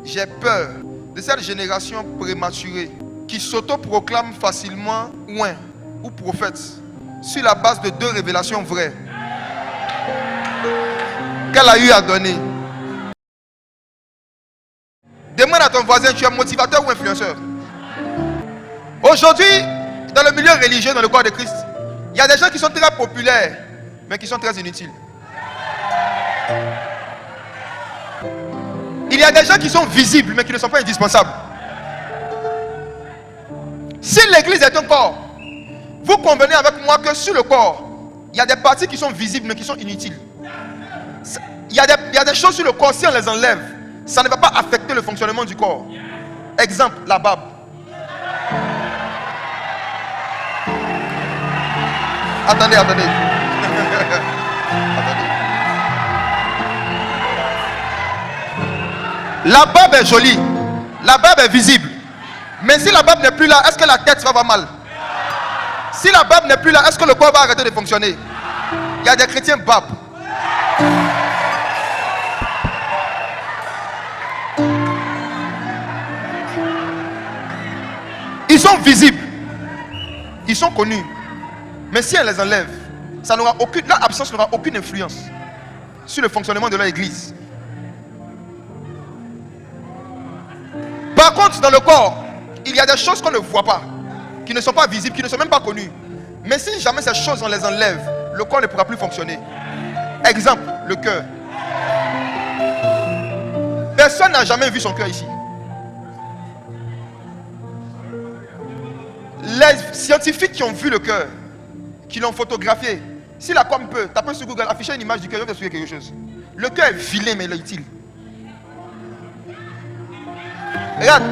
J'ai peur de cette génération prématurée qui s'auto-proclame facilement oint ou prophète sur la base de 2 révélations vraies qu'elle a eu à donner. Demande à ton voisin, tu es motivateur ou influenceur? Aujourd'hui, dans le milieu religieux, dans le corps de Christ, il y a des gens qui sont très populaires, mais qui sont très inutiles. Il y a des gens qui sont visibles, mais qui ne sont pas indispensables. Si l'église est un corps, vous convenez avec moi que sur le corps, il y a des parties qui sont visibles, mais qui sont inutiles. Il y a des choses sur le corps, si on les enlève, ça ne va pas affecter le fonctionnement du corps. Exemple, la barbe. Attendez. Attendez. La barbe est jolie. La barbe est visible. Mais si la barbe n'est plus là, est-ce que la tête va avoir mal? Si la barbe n'est plus là, est-ce que le corps va arrêter de fonctionner? Il y a des chrétiens barbes. Ils sont visibles. Ils sont connus. Mais si elle les enlève, leur absence n'aura aucune influence sur le fonctionnement de leur église. Par contre, dans le corps, il y a des choses qu'on ne voit pas, qui ne sont pas visibles, qui ne sont même pas connues. Mais si jamais ces choses on les enlève, le corps ne pourra plus fonctionner. Exemple, le cœur. Personne n'a jamais vu son cœur ici. Les scientifiques qui ont vu le cœur, qui l'ont photographié, si la com peut, tapez sur Google, afficher une image du cœur, vous allez quelque chose. Le cœur est vilain, mais il est utile. Regarde,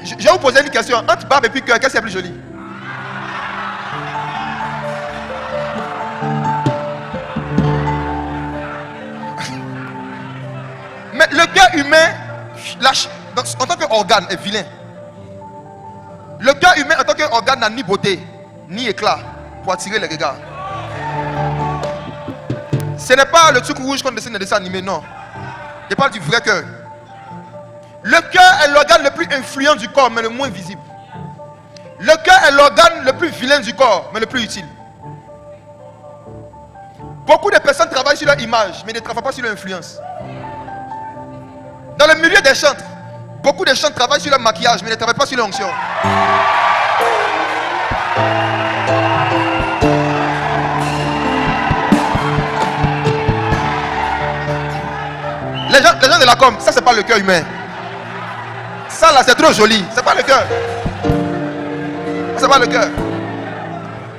je vais vous poser une question. Entre barbe et puis cœur, qu'est-ce qui est plus joli? Mais le cœur humain, en tant qu'organe, est vilain. Le cœur humain, en tant qu'organe, n'a ni beauté, ni éclat pour attirer les regards. Ce n'est pas le truc rouge qu'on dessine dans les dessins animés, non. Je parle du vrai cœur. Le cœur est l'organe le plus influent du corps, mais le moins visible. Le cœur est l'organe le plus vilain du corps, mais le plus utile. Beaucoup de personnes travaillent sur leur image, mais ne travaillent pas sur leur influence. Dans le milieu des chantres, beaucoup de chantres travaillent sur leur maquillage, mais ne travaillent pas sur leur onction. Les gens de la com, ça c'est pas le cœur humain. Ça là c'est trop joli, c'est pas le cœur. C'est pas le cœur.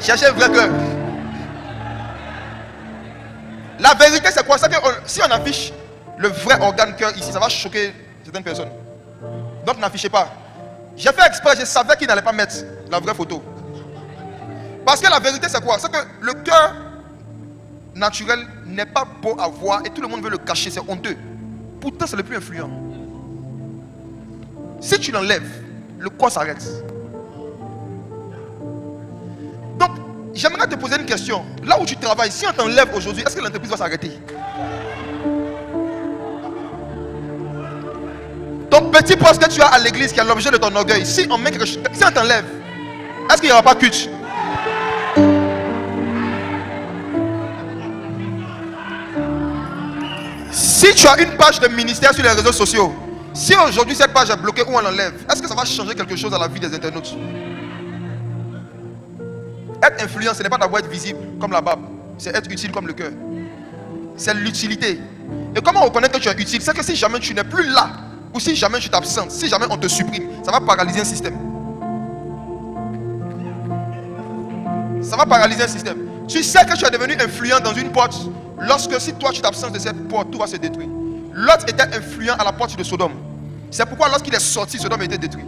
Cherchez le vrai cœur. La vérité c'est quoi? C'est que si on affiche le vrai organe cœur ici, ça va choquer certaines personnes. Donc n'affichez pas. J'ai fait exprès, je savais qu'il n'allait pas mettre la vraie photo. Parce que la vérité c'est quoi? C'est que le cœur naturel n'est pas beau à voir et tout le monde veut le cacher, c'est honteux. Pourtant c'est le plus influent. Si tu l'enlèves, le corps s'arrête. Donc, j'aimerais te poser une question. Là où tu travailles, si on t'enlève aujourd'hui, est-ce que l'entreprise va s'arrêter? Ton petit poste que tu as à l'église qui est l'objet de ton orgueil, si on t'enlève, est-ce qu'il n'y aura pas culte? Si tu as une page de ministère sur les réseaux sociaux, si aujourd'hui cette page est bloquée ou on l'enlève, est-ce que ça va changer quelque chose à la vie des internautes? Être influent, ce n'est pas d'abord être visible comme la barbe, c'est être utile comme le cœur. C'est l'utilité. Et comment on reconnaît que tu es utile? C'est que si jamais tu n'es plus là, ou si jamais tu t'absentes, si jamais on te supprime, ça va paralyser un système. Ça va paralyser un système. Tu sais que tu es devenu influent dans une porte. Lorsque si toi tu t'absentes de cette porte, tout va se détruire. Lot était influent à la porte de Sodome. C'est pourquoi lorsqu'il est sorti, Sodome a été détruit.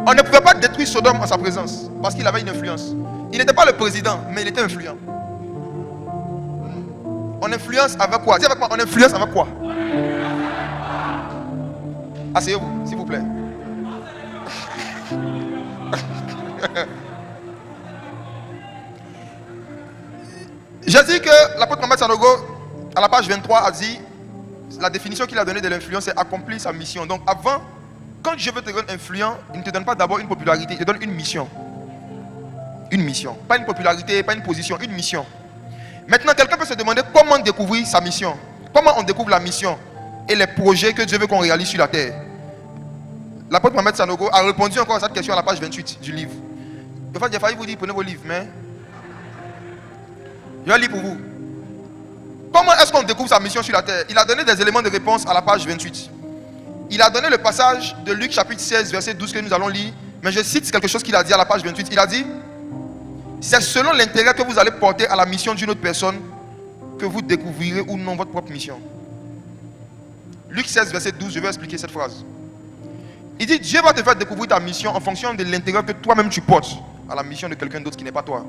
On ne pouvait pas détruire Sodome en sa présence, parce qu'il avait une influence. Il n'était pas le président, mais il était influent. On influence avec quoi? Dis avec moi, on influence avec quoi? Asseyez-vous, s'il vous plaît. J'ai dit que l'apôtre Mohamed Sanogo, à la page 23, a dit la définition qu'il a donnée de l'influence, c'est accomplir sa mission. Donc avant, quand Dieu veut te rendre influent, il ne te donne pas d'abord une popularité, il te donne une mission. Une mission. Pas une popularité, pas une position, une mission. Maintenant, quelqu'un peut se demander comment découvrir sa mission. Comment on découvre la mission et les projets que Dieu veut qu'on réalise sur la terre. L'apôtre Mohamed Sanogo a répondu encore à cette question à la page 28 du livre. En fait, j'ai failli vous dire, prenez vos livres, mais je vais lire pour vous. Comment est-ce qu'on découvre sa mission sur la terre? Il a donné des éléments de réponse à la page 28. Il a donné le passage de Luc chapitre 16, verset 12 que nous allons lire. Mais je cite quelque chose qu'il a dit à la page 28. Il a dit: c'est selon l'intérêt que vous allez porter à la mission d'une autre personne que vous découvrirez ou non votre propre mission. Luc 16, verset 12, je vais expliquer cette phrase. Il dit: Dieu va te faire découvrir ta mission en fonction de l'intérêt que toi-même tu portes à la mission de quelqu'un d'autre qui n'est pas toi.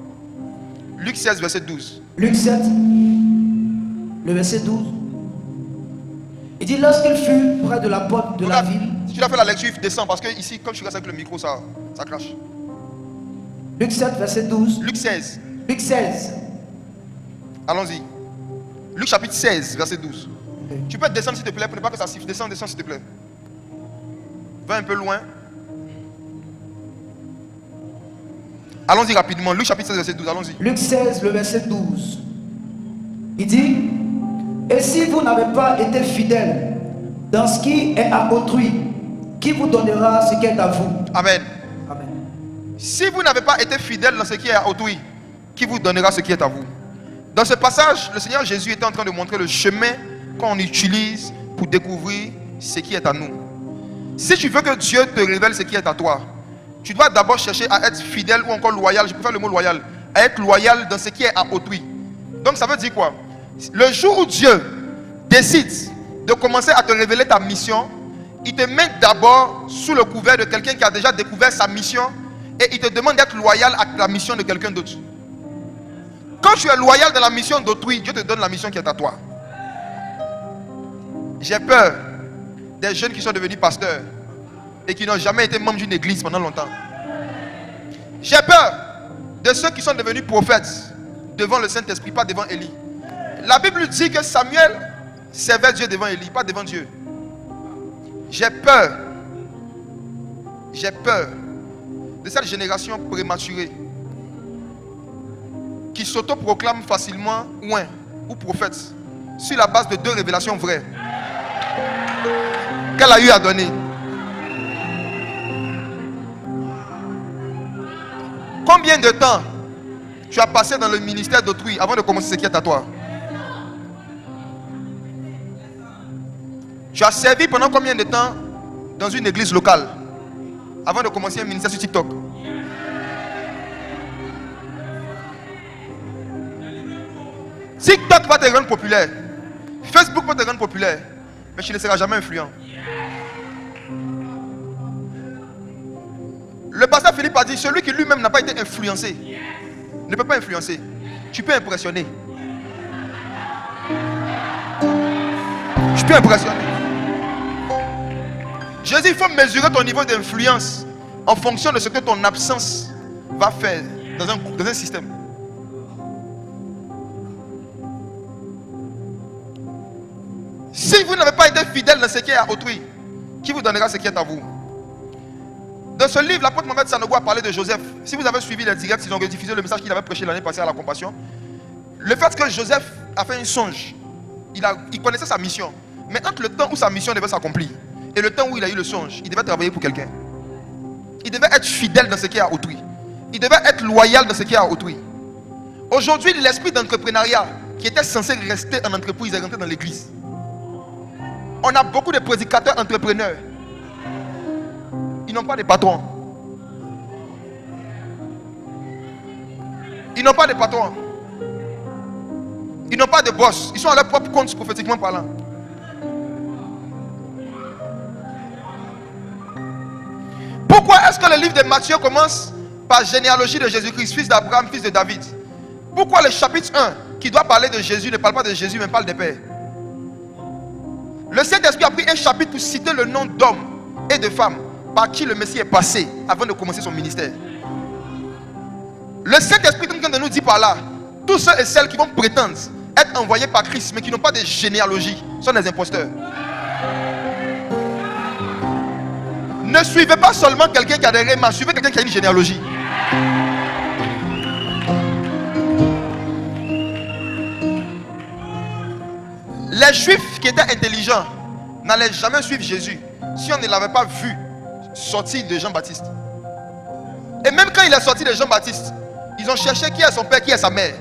Luc 16, verset 12. Luc 7, le verset 12. Il dit: lorsqu'il fut près de la porte de la ville. Si tu as fait la lecture, descends parce que ici, quand tu restes avec le micro, ça crache. Luc 7, verset 12. Luc 16. Luc 16. Allons-y. Luc chapitre 16, verset 12. Okay. Tu peux descendre s'il te plaît pour ne pas que ça siffle. Descends s'il te plaît. Va un peu loin. Allons-y rapidement. Luc chapitre 16, verset 12. Allons-y. Luc 16, le verset 12. Il dit: et si vous n'avez pas été fidèle dans ce qui est à autrui, qui vous donnera ce qui est à vous? Amen. Amen. Si vous n'avez pas été fidèle dans ce qui est à autrui, qui vous donnera ce qui est à vous? Dans ce passage, le Seigneur Jésus était en train de montrer le chemin qu'on utilise pour découvrir ce qui est à nous. Si tu veux que Dieu te révèle ce qui est à toi, tu dois d'abord chercher à être fidèle ou encore loyal, je préfère le mot loyal, à être loyal dans ce qui est à autrui. Donc ça veut dire quoi? Le jour où Dieu décide de commencer à te révéler ta mission, il te met d'abord sous le couvert de quelqu'un qui a déjà découvert sa mission et il te demande d'être loyal à la mission de quelqu'un d'autre. Quand tu es loyal dans la mission d'autrui, Dieu te donne la mission qui est à toi. J'ai peur des jeunes qui sont devenus pasteurs et qui n'ont jamais été membres d'une église pendant longtemps. J'ai peur de ceux qui sont devenus prophètes devant le Saint-Esprit, pas devant Élie. La Bible dit que Samuel servait Dieu devant Élie, pas devant Dieu. J'ai peur de cette génération prématurée qui s'auto-proclame facilement ouin ou prophète sur la base de 2 révélations vraies qu'elle a eu à donner. Combien de temps tu as passé dans le ministère d'autrui avant de commencer ce qui est à toi? Tu as servi pendant combien de temps dans une église locale avant de commencer un ministère sur TikTok? TikTok va te rendre populaire. Facebook va te rendre populaire. Mais tu ne seras jamais influent. Le pasteur Philippe a dit: celui qui lui-même n'a pas été influencé ne peut pas influencer. Tu peux impressionner. Tu peux impressionner. Je dis, il faut mesurer ton niveau d'influence en fonction de ce que ton absence va faire dans un système. Si vous n'avez pas été fidèle dans ce qui est à autrui, qui vous donnera ce qui est à vous? Dans ce livre, l'apôtre Mohamed Sanogo a parlé de Joseph. Si vous avez suivi les directs, ils ont rediffusé le message qu'il avait prêché l'année passée à la compassion. Le fait que Joseph a fait un songe, il connaissait sa mission. Mais entre le temps où sa mission devait s'accomplir et le temps où il a eu le songe, il devait travailler pour quelqu'un. Il devait être fidèle dans ce qui est à autrui. Il devait être loyal dans ce qui est à autrui. Aujourd'hui, l'esprit d'entrepreneuriat qui était censé rester en entreprise est rentré dans l'église. On a beaucoup de prédicateurs entrepreneurs. Ils n'ont pas de patrons. Ils n'ont pas de patrons. Ils n'ont pas de boss. Ils sont à leur propre compte prophétiquement parlant. Pourquoi est-ce que le livre de Matthieu commence par généalogie de Jésus-Christ, fils d'Abraham, fils de David? Pourquoi le chapitre 1, qui doit parler de Jésus, ne parle pas de Jésus, mais parle des pères? Le Saint-Esprit a pris un chapitre pour citer le nom d'hommes et de femmes par qui le Messie est passé avant de commencer son ministère. Le Saint-Esprit est en train de nous dire par là, tous ceux et celles qui vont prétendre être envoyés par Christ, mais qui n'ont pas de généalogie, sont des imposteurs. Ne suivez pas seulement quelqu'un qui a des rémas, suivez quelqu'un qui a une généalogie. Les Juifs qui étaient intelligents n'allaient jamais suivre Jésus si on ne l'avait pas vu sortir de Jean-Baptiste. Et même quand il est sorti de Jean-Baptiste, ils ont cherché qui est son père, qui est sa mère.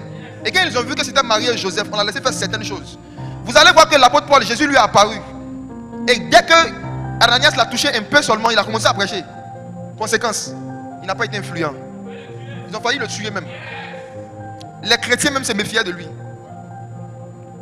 Et quand ils ont vu que c'était Marie et Joseph, on a laissé faire certaines choses. Vous allez voir que l'apôtre Paul, Jésus lui est apparu. Et dès que Ananias l'a touché un peu seulement, il a commencé à prêcher. Conséquence, il n'a pas été influent. Ils ont failli le tuer même. Les chrétiens même se méfiaient de lui.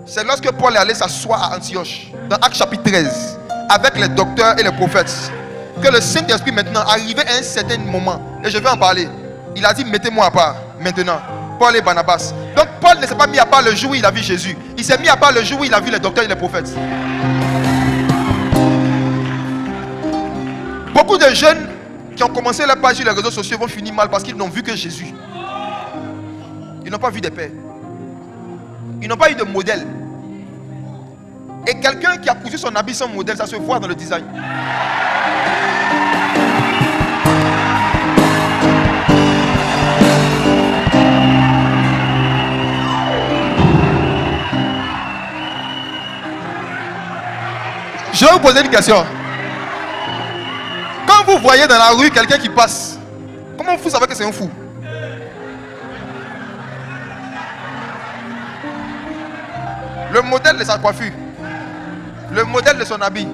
C'est lorsque Paul est allé s'asseoir à Antioche, dans Actes chapitre 13, avec les docteurs et les prophètes, que le Saint-Esprit maintenant arrivé à un certain moment, et je vais en parler, il a dit mettez-moi à part maintenant, Paul et Barnabas. Donc Paul ne s'est pas mis à part le jour où il a vu Jésus, il s'est mis à part le jour où il a vu les docteurs et les prophètes. Beaucoup de jeunes qui ont commencé leur page sur les réseaux sociaux vont finir mal parce qu'ils n'ont vu que Jésus. Ils n'ont pas vu des pères. Ils n'ont pas eu de modèle. Et quelqu'un qui a cousu son habit sans modèle, ça se voit dans le design. Je vais vous poser une question. Quand vous voyez dans la rue quelqu'un qui passe, comment vous savez que c'est un fou? Le modèle de sa coiffure, le modèle de son habit.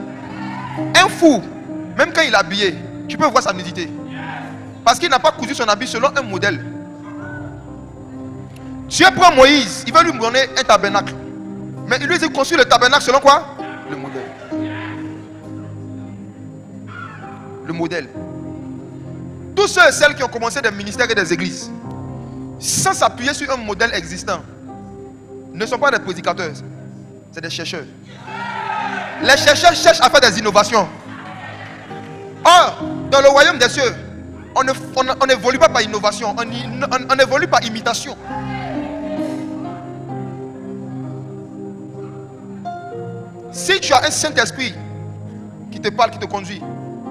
Un fou, même quand il est habillé, tu peux voir sa nudité. Parce qu'il n'a pas cousu son habit selon un modèle. Dieu prend Moïse, il veut lui donner un tabernacle. Mais il lui dit construire le tabernacle selon quoi? Le modèle. Le modèle. Tous ceux et celles qui ont commencé des ministères et des églises, sans s'appuyer sur un modèle existant, ne sont pas des prédicateurs, c'est des chercheurs. Les chercheurs cherchent à faire des innovations. Or, dans le royaume des cieux, on n'évolue pas par innovation, on évolue par imitation. Si tu as un Saint-Esprit qui te parle, qui te conduit,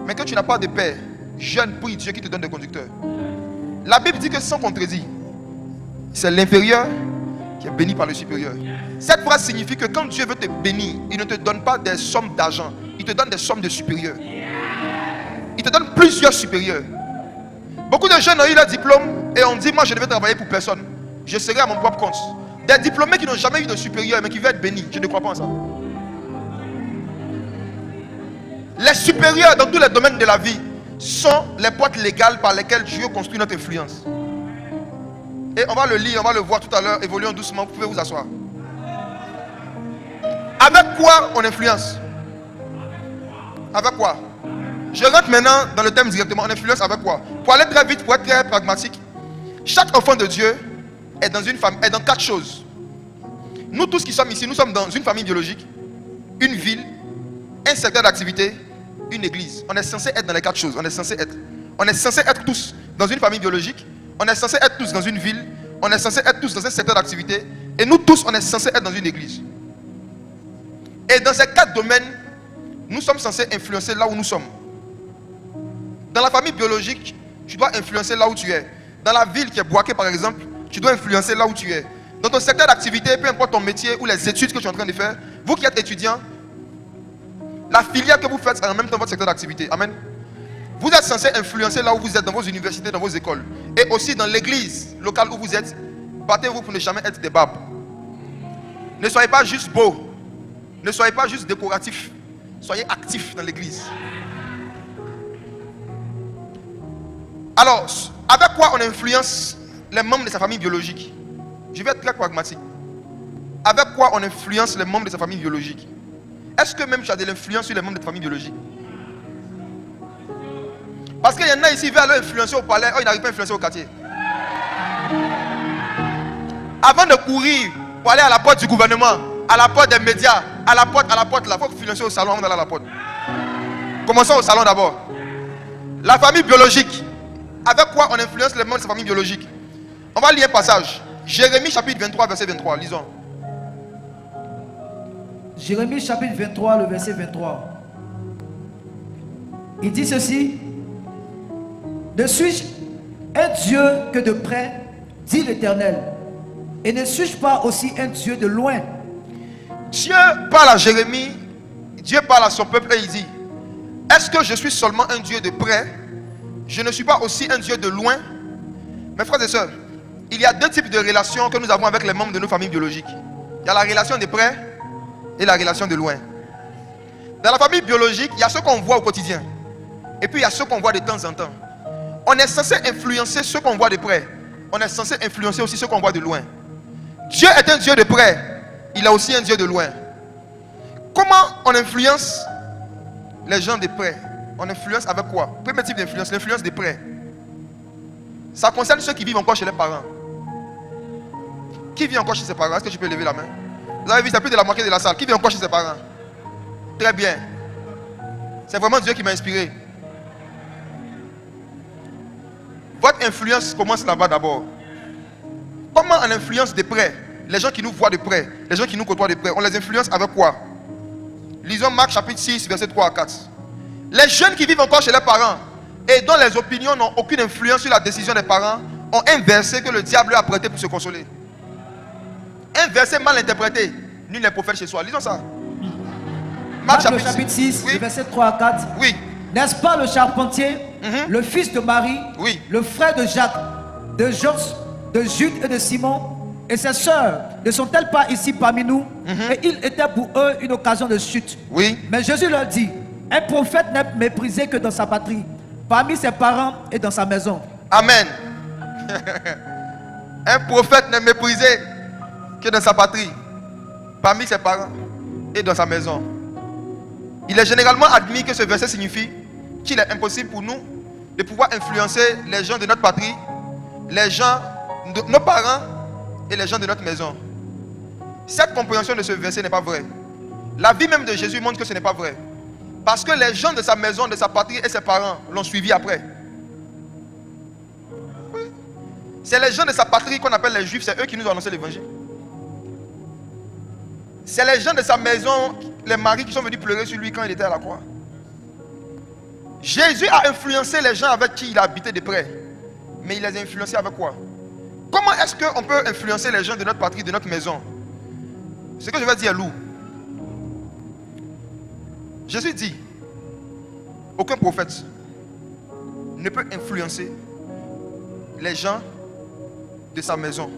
mais que tu n'as pas de père, jeune, prie Dieu qui te donne des conducteurs. La Bible dit que sans contredit, c'est l'inférieur qui est béni par le supérieur. Cette phrase signifie que quand Dieu veut te bénir, il ne te donne pas des sommes d'argent, il te donne des sommes de supérieurs. Il te donne plusieurs supérieurs. Beaucoup de jeunes ont eu leur diplôme et on dit moi je ne vais travailler pour personne, je serai à mon propre compte. Des diplômés qui n'ont jamais eu de supérieur mais qui veulent être bénis, je ne crois pas en ça. Les supérieurs dans tous les domaines de la vie sont les portes légales par lesquelles Dieu construit notre influence. Et on va le lire, on va le voir tout à l'heure. Évoluons doucement, vous pouvez vous asseoir. Avec quoi on influence? Avec quoi? Je rentre maintenant dans le thème directement. On influence avec quoi? Pour aller très vite, pour être très pragmatique, chaque enfant de Dieu est dans une famille, est dans 4 choses. Nous tous qui sommes ici, nous sommes dans une famille biologique, une ville, un secteur d'activité, une église. On est censé être dans les 4 choses. On est censé être tous dans une famille biologique. On est censé être tous dans une ville. On est censé être tous dans un secteur d'activité. Et nous tous, on est censé être dans une église. Et dans ces 4 domaines, nous sommes censés influencer là où nous sommes. Dans la famille biologique, tu dois influencer là où tu es. Dans la ville qui est Boaké par exemple, tu dois influencer là où tu es. Dans ton secteur d'activité, peu importe ton métier ou les études que tu es en train de faire, vous qui êtes étudiant, la filière que vous faites est en même temps votre secteur d'activité. Amen. Vous êtes censé influencer là où vous êtes, dans vos universités, dans vos écoles. Et aussi dans l'église locale où vous êtes. Battez-vous pour ne jamais être des babes. Ne soyez pas juste beaux. Ne soyez pas juste décoratifs. Soyez actifs dans l'église. Alors, avec quoi on influence les membres de sa famille biologique? Je vais être très pragmatique. Avec quoi on influence les membres de sa famille biologique? Est-ce que même tu as de l'influence sur les membres de ta famille biologique? Parce qu'il y en a ici qui veulent aller influencer au palais, ils n'arrivent pas à influencer au quartier. Avant de courir pour aller à la porte du gouvernement, à la porte des médias, à la porte là, il faut influencer au salon avant d'aller à la porte. Commençons au salon d'abord. La famille biologique. Avec quoi on influence les membres de sa famille biologique? On va lire un passage. Jérémie chapitre 23, verset 23. Lisons. Jérémie chapitre 23, le verset 23. Il dit ceci. Ne suis-je un Dieu que de près, dit l'Éternel, et ne suis-je pas aussi un Dieu de loin? Dieu parle à Jérémie, Dieu parle à son peuple et il dit, est-ce que je suis seulement un Dieu de près? Je ne suis pas aussi un Dieu de loin? Mes frères et sœurs, il y a deux types de relations que nous avons avec les membres de nos familles biologiques. Il y a la relation de près et la relation de loin. Dans la famille biologique, il y a ceux qu'on voit au quotidien. Et puis il y a ceux qu'on voit de temps en temps. On est censé influencer ceux qu'on voit de près. On est censé influencer aussi ceux qu'on voit de loin. Dieu est un Dieu de près. Il est aussi un Dieu de loin. Comment on influence les gens de près? On influence avec quoi? Premier type d'influence, l'influence de près. Ça concerne ceux qui vivent encore chez les parents. Qui vit encore chez ses parents? Est-ce que tu peux lever la main? Vous avez vu, c'est plus de la moitié de la salle. Qui vit encore chez ses parents? Très bien. C'est vraiment Dieu qui m'a inspiré. Votre influence commence là-bas d'abord. Comment on influence de près? Les gens qui nous voient de près, les gens qui nous côtoient de près, on les influence avec quoi? Lisons Marc chapitre 6, verset 3 à 4. Les jeunes qui vivent encore chez les parents et dont les opinions n'ont aucune influence sur la décision des parents ont un verset que le diable a prêté pour se consoler. Un verset mal interprété. Nul n'est prophète chez soi. Lisons ça. Marc chapitre 6, oui. Verset 3 à 4. Oui. N'est-ce pas le charpentier, le fils de Marie, oui, le frère de Jacques, de Jos, de Jude et de Simon, et ses sœurs ne sont-elles pas ici parmi nous? Et il était pour eux une occasion de chute. Oui. Mais Jésus leur dit, un prophète n'est méprisé que dans sa patrie, parmi ses parents et dans sa maison. Amen. Un prophète n'est méprisé que dans sa patrie, parmi ses parents et dans sa maison. Il est généralement admis que ce verset signifie qu'il est impossible pour nous de pouvoir influencer les gens de notre patrie, les gens de nos parents et les gens de notre maison. Cette compréhension de ce verset n'est pas vraie. La vie même de Jésus montre que ce n'est pas vrai. Parce que les gens de sa maison, de sa patrie et ses parents l'ont suivi après. Oui. C'est les gens de sa patrie qu'on appelle les juifs, c'est eux qui nous ont annoncé l'évangile. C'est les gens de sa maison, les maris qui sont venus pleurer sur lui quand il était à la croix. Jésus a influencé les gens avec qui il a habité de près. Mais il les a influencés avec quoi? Comment est-ce qu'on peut influencer les gens de notre patrie, de notre maison? Ce que je vais dire est lourd. Jésus dit, aucun prophète ne peut influencer les gens de sa maison.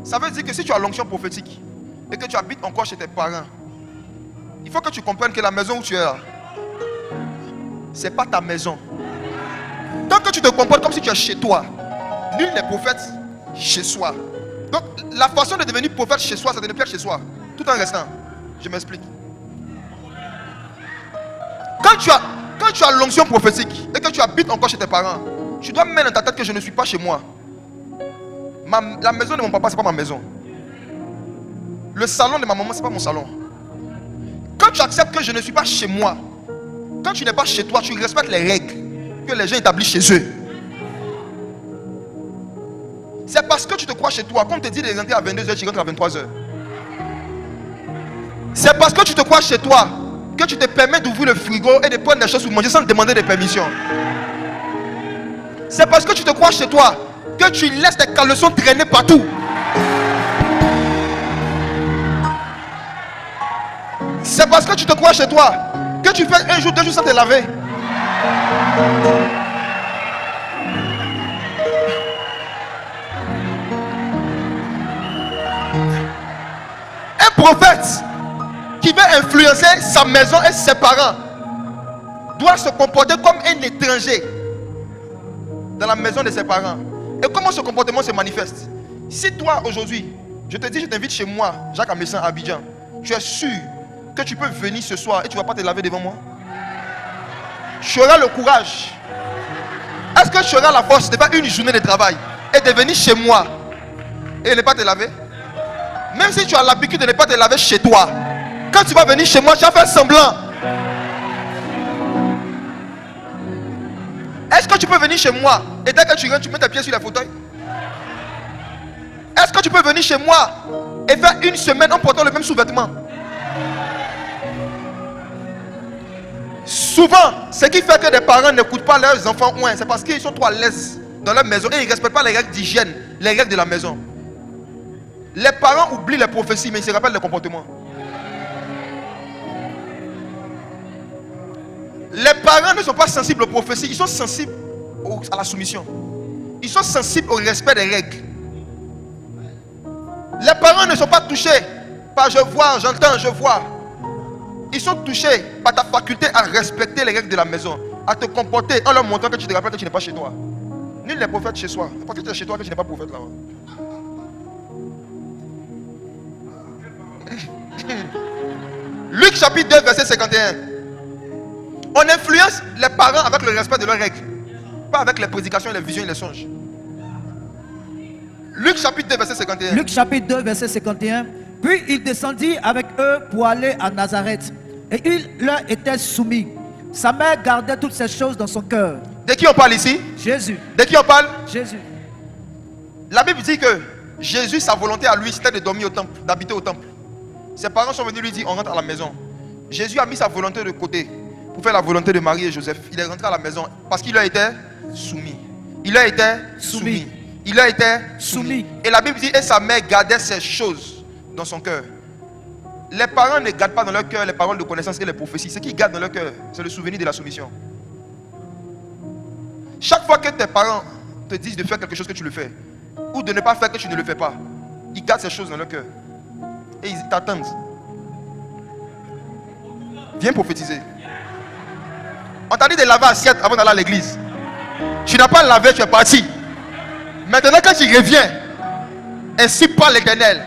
Ça veut dire que si tu as l'onction prophétique et que tu habites encore chez tes parents, il faut que tu comprennes que la maison où tu es là, ce n'est pas ta maison. Tant que tu te comportes comme si tu es chez toi, nul n'est prophète chez soi. Donc la façon de devenir prophète chez soi, c'est de ne plus être chez soi, tout en restant. Je m'explique. Quand tu as l'onction prophétique et que tu habites encore chez tes parents, tu dois mettre dans ta tête que je ne suis pas chez moi. La maison de mon papa, ce n'est pas ma maison. Le salon de ma maman, ce n'est pas mon salon. Quand tu acceptes que je ne suis pas chez moi, quand tu n'es pas chez toi, tu respectes les règles que les gens établissent chez eux. C'est parce que tu te crois chez toi, quand on te dit de rentrer à 22h, tu rentres à 23h. C'est parce que tu te crois chez toi que tu te permets d'ouvrir le frigo et de prendre des choses pour manger sans te demander de permission. C'est parce que tu te crois chez toi que tu laisses tes caleçons traîner partout. C'est parce que tu te crois chez toi que tu fais un jour, 2 jours sans te laver. Un prophète qui veut influencer sa maison et ses parents doit se comporter comme un étranger dans la maison de ses parents. Et comment ce comportement se manifeste? Si toi aujourd'hui, je te dis, je t'invite chez moi, Jacques Amessin à Abidjan, tu es sûr que tu peux venir ce soir et tu ne vas pas te laver devant moi? Tu auras le courage. Est-ce que tu auras la force de faire une journée de travail et de venir chez moi et ne pas te laver? Même si tu as l'habitude de ne pas te laver chez toi, quand tu vas venir chez moi, tu vas faire semblant. Est-ce que tu peux venir chez moi et dès que tu rentres, tu mets tes pieds sur les fauteuils? Est-ce que tu peux venir chez moi et faire une semaine en portant le même sous-vêtement? Souvent, ce qui fait que des parents n'écoutent pas leurs enfants, c'est parce qu'ils sont trop à l'aise dans leur maison et ils ne respectent pas les règles d'hygiène, les règles de la maison. Les parents oublient les prophéties, mais ils se rappellent les comportements. Les parents ne sont pas sensibles aux prophéties, ils sont sensibles à la soumission. Ils sont sensibles au respect des règles. Les parents ne sont pas touchés par je vois, j'entends, je vois. Ils sont touchés par ta faculté à respecter les règles de la maison, à te comporter en leur montrant que tu te rappelles que tu n'es pas chez toi. Nul n'est prophète chez soi. Parce que tu es chez toi que tu n'es pas prophète là-bas. Luc chapitre 2 verset 51. On influence les parents avec le respect de leurs règles, pas avec les prédications, les visions et les songes. Luc chapitre 2 verset 51. Luc chapitre 2 verset 51. Puis il descendit avec eux pour aller à Nazareth. Et il leur était soumis. Sa mère gardait toutes ces choses dans son cœur. De qui on parle ici? Jésus. De qui on parle? Jésus. La Bible dit que Jésus, sa volonté à lui, c'était de dormir au temple, d'habiter au temple. Ses parents sont venus lui dire, on rentre à la maison. Jésus a mis sa volonté de côté pour faire la volonté de Marie et Joseph. Il est rentré à la maison parce qu'il leur était soumis. Il leur était soumis. Il leur était soumis. Et la Bible dit, et sa mère gardait ces choses dans son cœur. Les parents ne gardent pas dans leur cœur les paroles de connaissance et les prophéties. Ce qu'ils gardent dans leur cœur, c'est le souvenir de la soumission. Chaque fois que tes parents te disent de faire quelque chose que tu le fais, ou de ne pas faire que tu ne le fais pas, ils gardent ces choses dans leur cœur. Et ils t'attendent. Viens prophétiser. On t'a dit de laver l'assiette avant d'aller à l'église. Tu n'as pas lavé, tu es parti. Maintenant quand tu reviens, ainsi parle l'Éternel.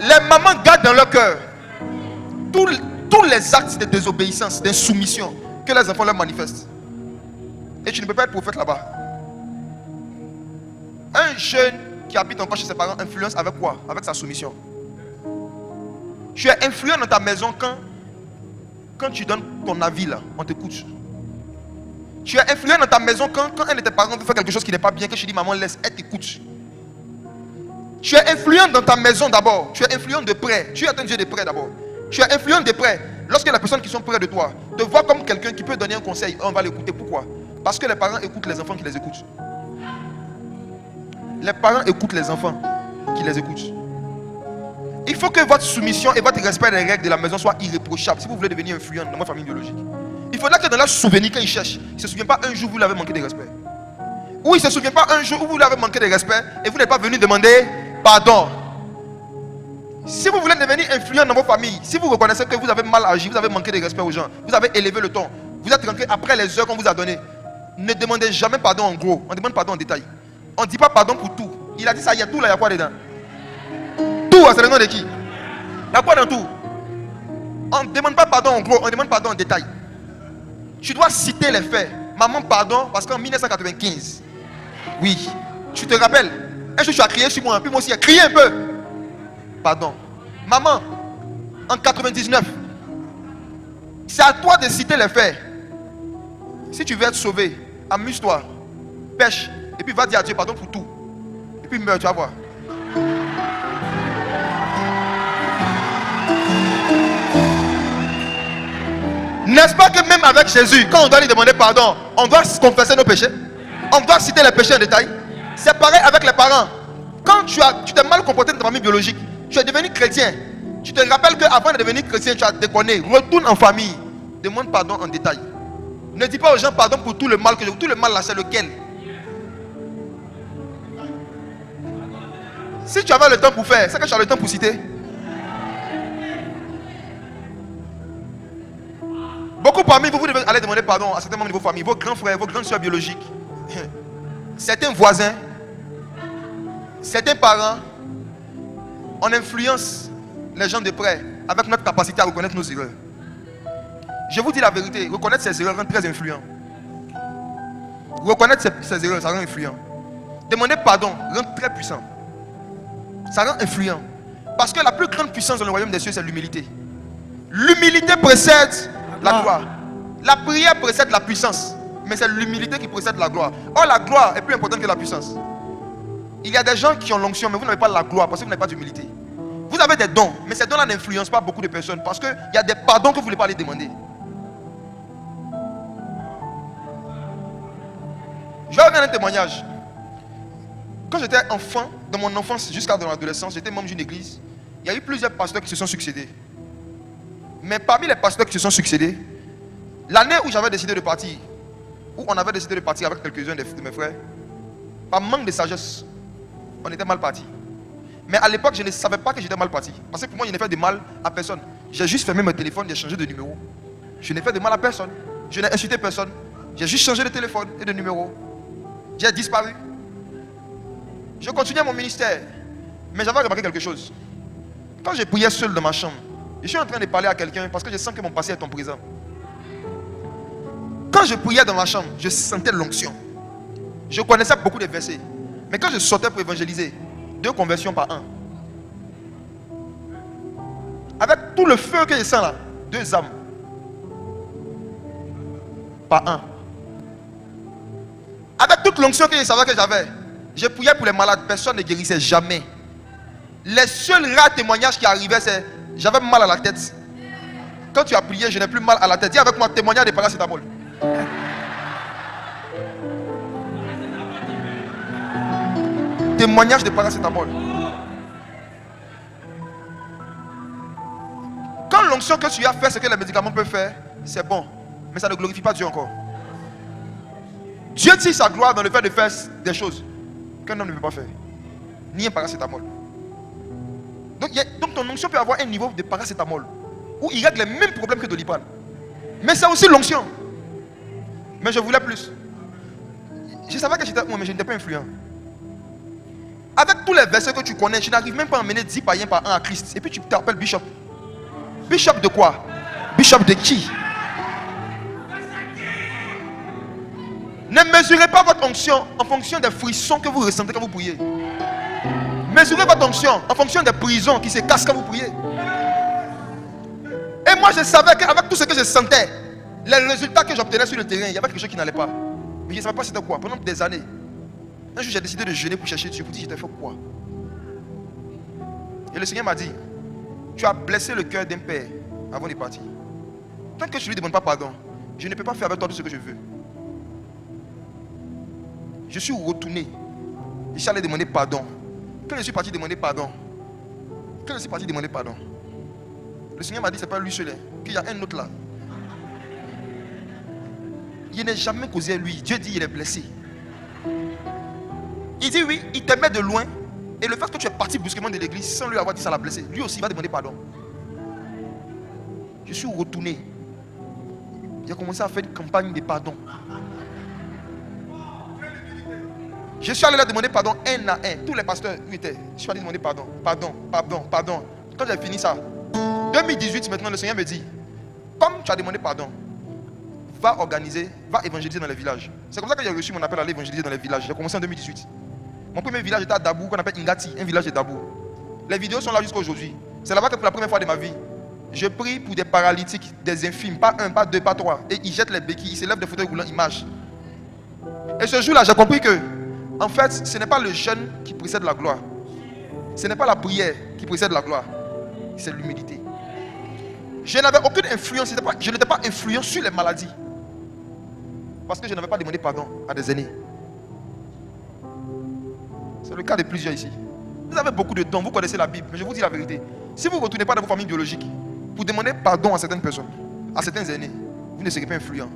Les mamans gardent dans leur cœur tous les actes de désobéissance, d'insoumission que les enfants leur manifestent. Et tu ne peux pas être prophète là-bas. Un jeune qui habite encore chez ses parents influence avec quoi? Avec sa soumission. Tu es influent dans ta maison quand tu donnes ton avis là, on t'écoute. Tu es influent dans ta maison quand un de tes parents veut faire quelque chose qui n'est pas bien, que tu dis maman laisse, elle t'écoute. Tu es influent dans ta maison d'abord. Tu es influent de près. Tu es un Dieu de près d'abord. Tu es influent de près. Lorsque les personnes qui sont près de toi te voient comme quelqu'un qui peut donner un conseil, on va l'écouter. Pourquoi? Parce que les parents écoutent les enfants qui les écoutent. Les parents écoutent les enfants qui les écoutent. Il faut que votre soumission et votre respect des règles de la maison soient irréprochables si vous voulez devenir influent dans votre famille biologique. Il faudra que dans leur souvenir, quand ils cherchent, ils ne se souviennent pas un jour où vous l'avez manqué de respect. Ou ils ne se souviennent pas un jour où vous l'avez manqué de respect et vous n'êtes pas venu demander pardon. Si vous voulez devenir influent dans vos familles, si vous reconnaissez que vous avez mal agi, vous avez manqué de respect aux gens, vous avez élevé le ton, vous êtes rentré après les heures qu'on vous a données, ne demandez jamais pardon en gros, on demande pardon en détail. On ne dit pas pardon pour tout. Il a dit ça, il y a tout là, il y a quoi dedans? Tout, c'est le nom de qui? Il y a quoi dans tout? On ne demande pas pardon en gros, on demande pardon en détail. Tu dois citer les faits. Maman, pardon, parce qu'en 1995, oui, tu te rappelles, un jour tu as crié sur moi, puis moi aussi j'ai crié un peu. Pardon. Maman, en 99, c'est à toi de citer les faits. Si tu veux être sauvé, amuse-toi, pêche, et puis va dire à Dieu pardon pour tout. Et puis meurs, tu vas voir. N'est-ce pas que même avec Jésus, quand on doit lui demander pardon, on doit confesser nos péchés? On doit citer les péchés en détail. C'est pareil avec les parents. Quand tu t'es mal comporté dans ta famille biologique, tu es devenu chrétien. Tu te rappelles qu'avant de devenir chrétien, tu as déconné. Retourne en famille. Demande pardon en détail. Ne dis pas aux gens pardon pour tout le mal que j'ai. Tout le mal là, c'est lequel? Si tu avais le temps pour faire, c'est que tu as le temps pour citer. Beaucoup parmi vous, vous devez aller demander pardon à certains membres de vos familles, vos grands frères, vos grandes soeurs biologiques, certains voisins, certains parents. On influence les gens de près avec notre capacité à reconnaître nos erreurs. Je vous dis la vérité, reconnaître ses erreurs rend très influent. Reconnaître ses erreurs, ça rend influent. Demander pardon rend très puissant. Ça rend influent. Parce que la plus grande puissance dans le royaume des cieux, c'est l'humilité. L'humilité précède la gloire. La prière précède la puissance. Mais c'est l'humilité qui précède la gloire. Or, la gloire est plus importante que la puissance. Il y a des gens qui ont l'onction, mais vous n'avez pas la gloire parce que vous n'avez pas d'humilité. Vous avez des dons, mais ces dons-là n'influencent pas beaucoup de personnes parce qu'il y a des pardons que vous ne voulez pas les demander. Je vais vous donner un témoignage. Quand j'étais enfant, dans mon enfance jusqu'à dans l'adolescence, j'étais membre d'une église. Il y a eu plusieurs pasteurs qui se sont succédés. Mais parmi les pasteurs qui se sont succédés, l'année où j'avais décidé de partir, où on avait décidé de partir avec quelques-uns de mes frères, par manque de sagesse, on était mal parti. Mais à l'époque, je ne savais pas que j'étais mal parti. Parce que pour moi, je n'ai fait de mal à personne. J'ai juste fermé mon téléphone, j'ai changé de numéro. Je n'ai fait de mal à personne. Je n'ai insulté personne. J'ai juste changé de téléphone et de numéro. J'ai disparu. Je continuais mon ministère. Mais j'avais remarqué quelque chose. Quand je priais seul dans ma chambre, je suis en train de parler à quelqu'un parce que je sens que mon passé est ton présent. Quand je priais dans ma chambre, je sentais l'onction. Je connaissais beaucoup de versets. Mais quand je sortais pour évangéliser, 2 conversions par an. Avec tout le feu que je sens là, 2 âmes par an. Avec toute l'onction que je savais que j'avais, je priais pour les malades, personne ne guérissait jamais. Les seuls rares témoignages qui arrivaient, c'est j'avais mal à la tête. Quand tu as prié, je n'ai plus mal à la tête. Dis avec moi, témoignage de paracétamol. Témoignage de paracétamol. Quand l'onction que tu as fait, ce que les médicaments peuvent faire, c'est bon. Mais ça ne glorifie pas Dieu encore. Dieu tire sa gloire dans le fait de faire des choses qu'un homme ne peut pas faire. Ni un paracétamol. Donc ton onction peut avoir un niveau de paracétamol où il règle les mêmes problèmes que Doliprane. Mais c'est aussi l'onction. Mais je voulais plus. Je savais que j'étais mais je n'étais pas influent. Avec tous les versets que tu connais, tu n'arrives même pas à emmener 10 païens par an à Christ. Et puis tu t'appelles bishop. Bishop de quoi? Bishop de qui? Ne mesurez pas votre onction en fonction des frissons que vous ressentez quand vous priez. Mesurez votre onction en fonction des prisons qui se cassent quand vous priez. Et moi je savais qu'avec tout ce que je sentais, les résultats que j'obtenais sur le terrain, il y avait quelque chose qui n'allait pas. Mais je ne savais pas c'était quoi. Pendant des années, un jour j'ai décidé de jeûner pour chercher Dieu, pour dire j'étais fait quoi. Et le Seigneur m'a dit, tu as blessé le cœur d'un père avant de partir. Tant que je ne lui demande pas pardon, je ne peux pas faire avec toi tout ce que je veux. Je suis retourné. Je suis allé demander pardon. Quand je suis parti demander pardon, le Seigneur m'a dit, c'est pas lui seul, qu'il y a un autre là. Il n'est jamais causé à lui. Dieu dit, il est blessé. Il dit oui, il te met de loin. Et le fait que tu es parti brusquement de l'église sans lui avoir dit ça l'a blessé, lui aussi il va demander pardon. Je suis retourné. J'ai commencé à faire une campagne de pardon. Je suis allé là demander pardon un à un. Tous les pasteurs où étaient, je suis allé demander pardon. Quand j'ai fini ça, 2018 maintenant, le Seigneur me dit, comme tu as demandé pardon, va évangéliser dans les villages. C'est comme ça que j'ai reçu mon appel à aller évangéliser dans les villages. J'ai commencé en 2018. Mon premier village était à Dabou, qu'on appelle Ingati, un village de Dabou. Les vidéos sont là jusqu'à aujourd'hui. C'est là-bas que pour la première fois de ma vie, je prie pour des paralytiques, des infimes, pas 1, pas 2, pas 3. Et ils jettent les béquilles, ils se lèvent des fauteuils roulants, ils marchent. Et ce jour-là, j'ai compris que, en fait, ce n'est pas le jeûne qui précède la gloire. Ce n'est pas la prière qui précède la gloire. C'est l'humilité. Je n'avais aucune influence, je n'étais pas influent sur les maladies. Parce que je n'avais pas demandé pardon à des aînés. C'est le cas de plusieurs ici. Vous avez beaucoup de temps, vous connaissez la Bible, mais je vous dis la vérité. Si vous ne retournez pas dans vos familles biologiques pour demander pardon à certaines personnes, à certains aînés, vous ne serez pas influent.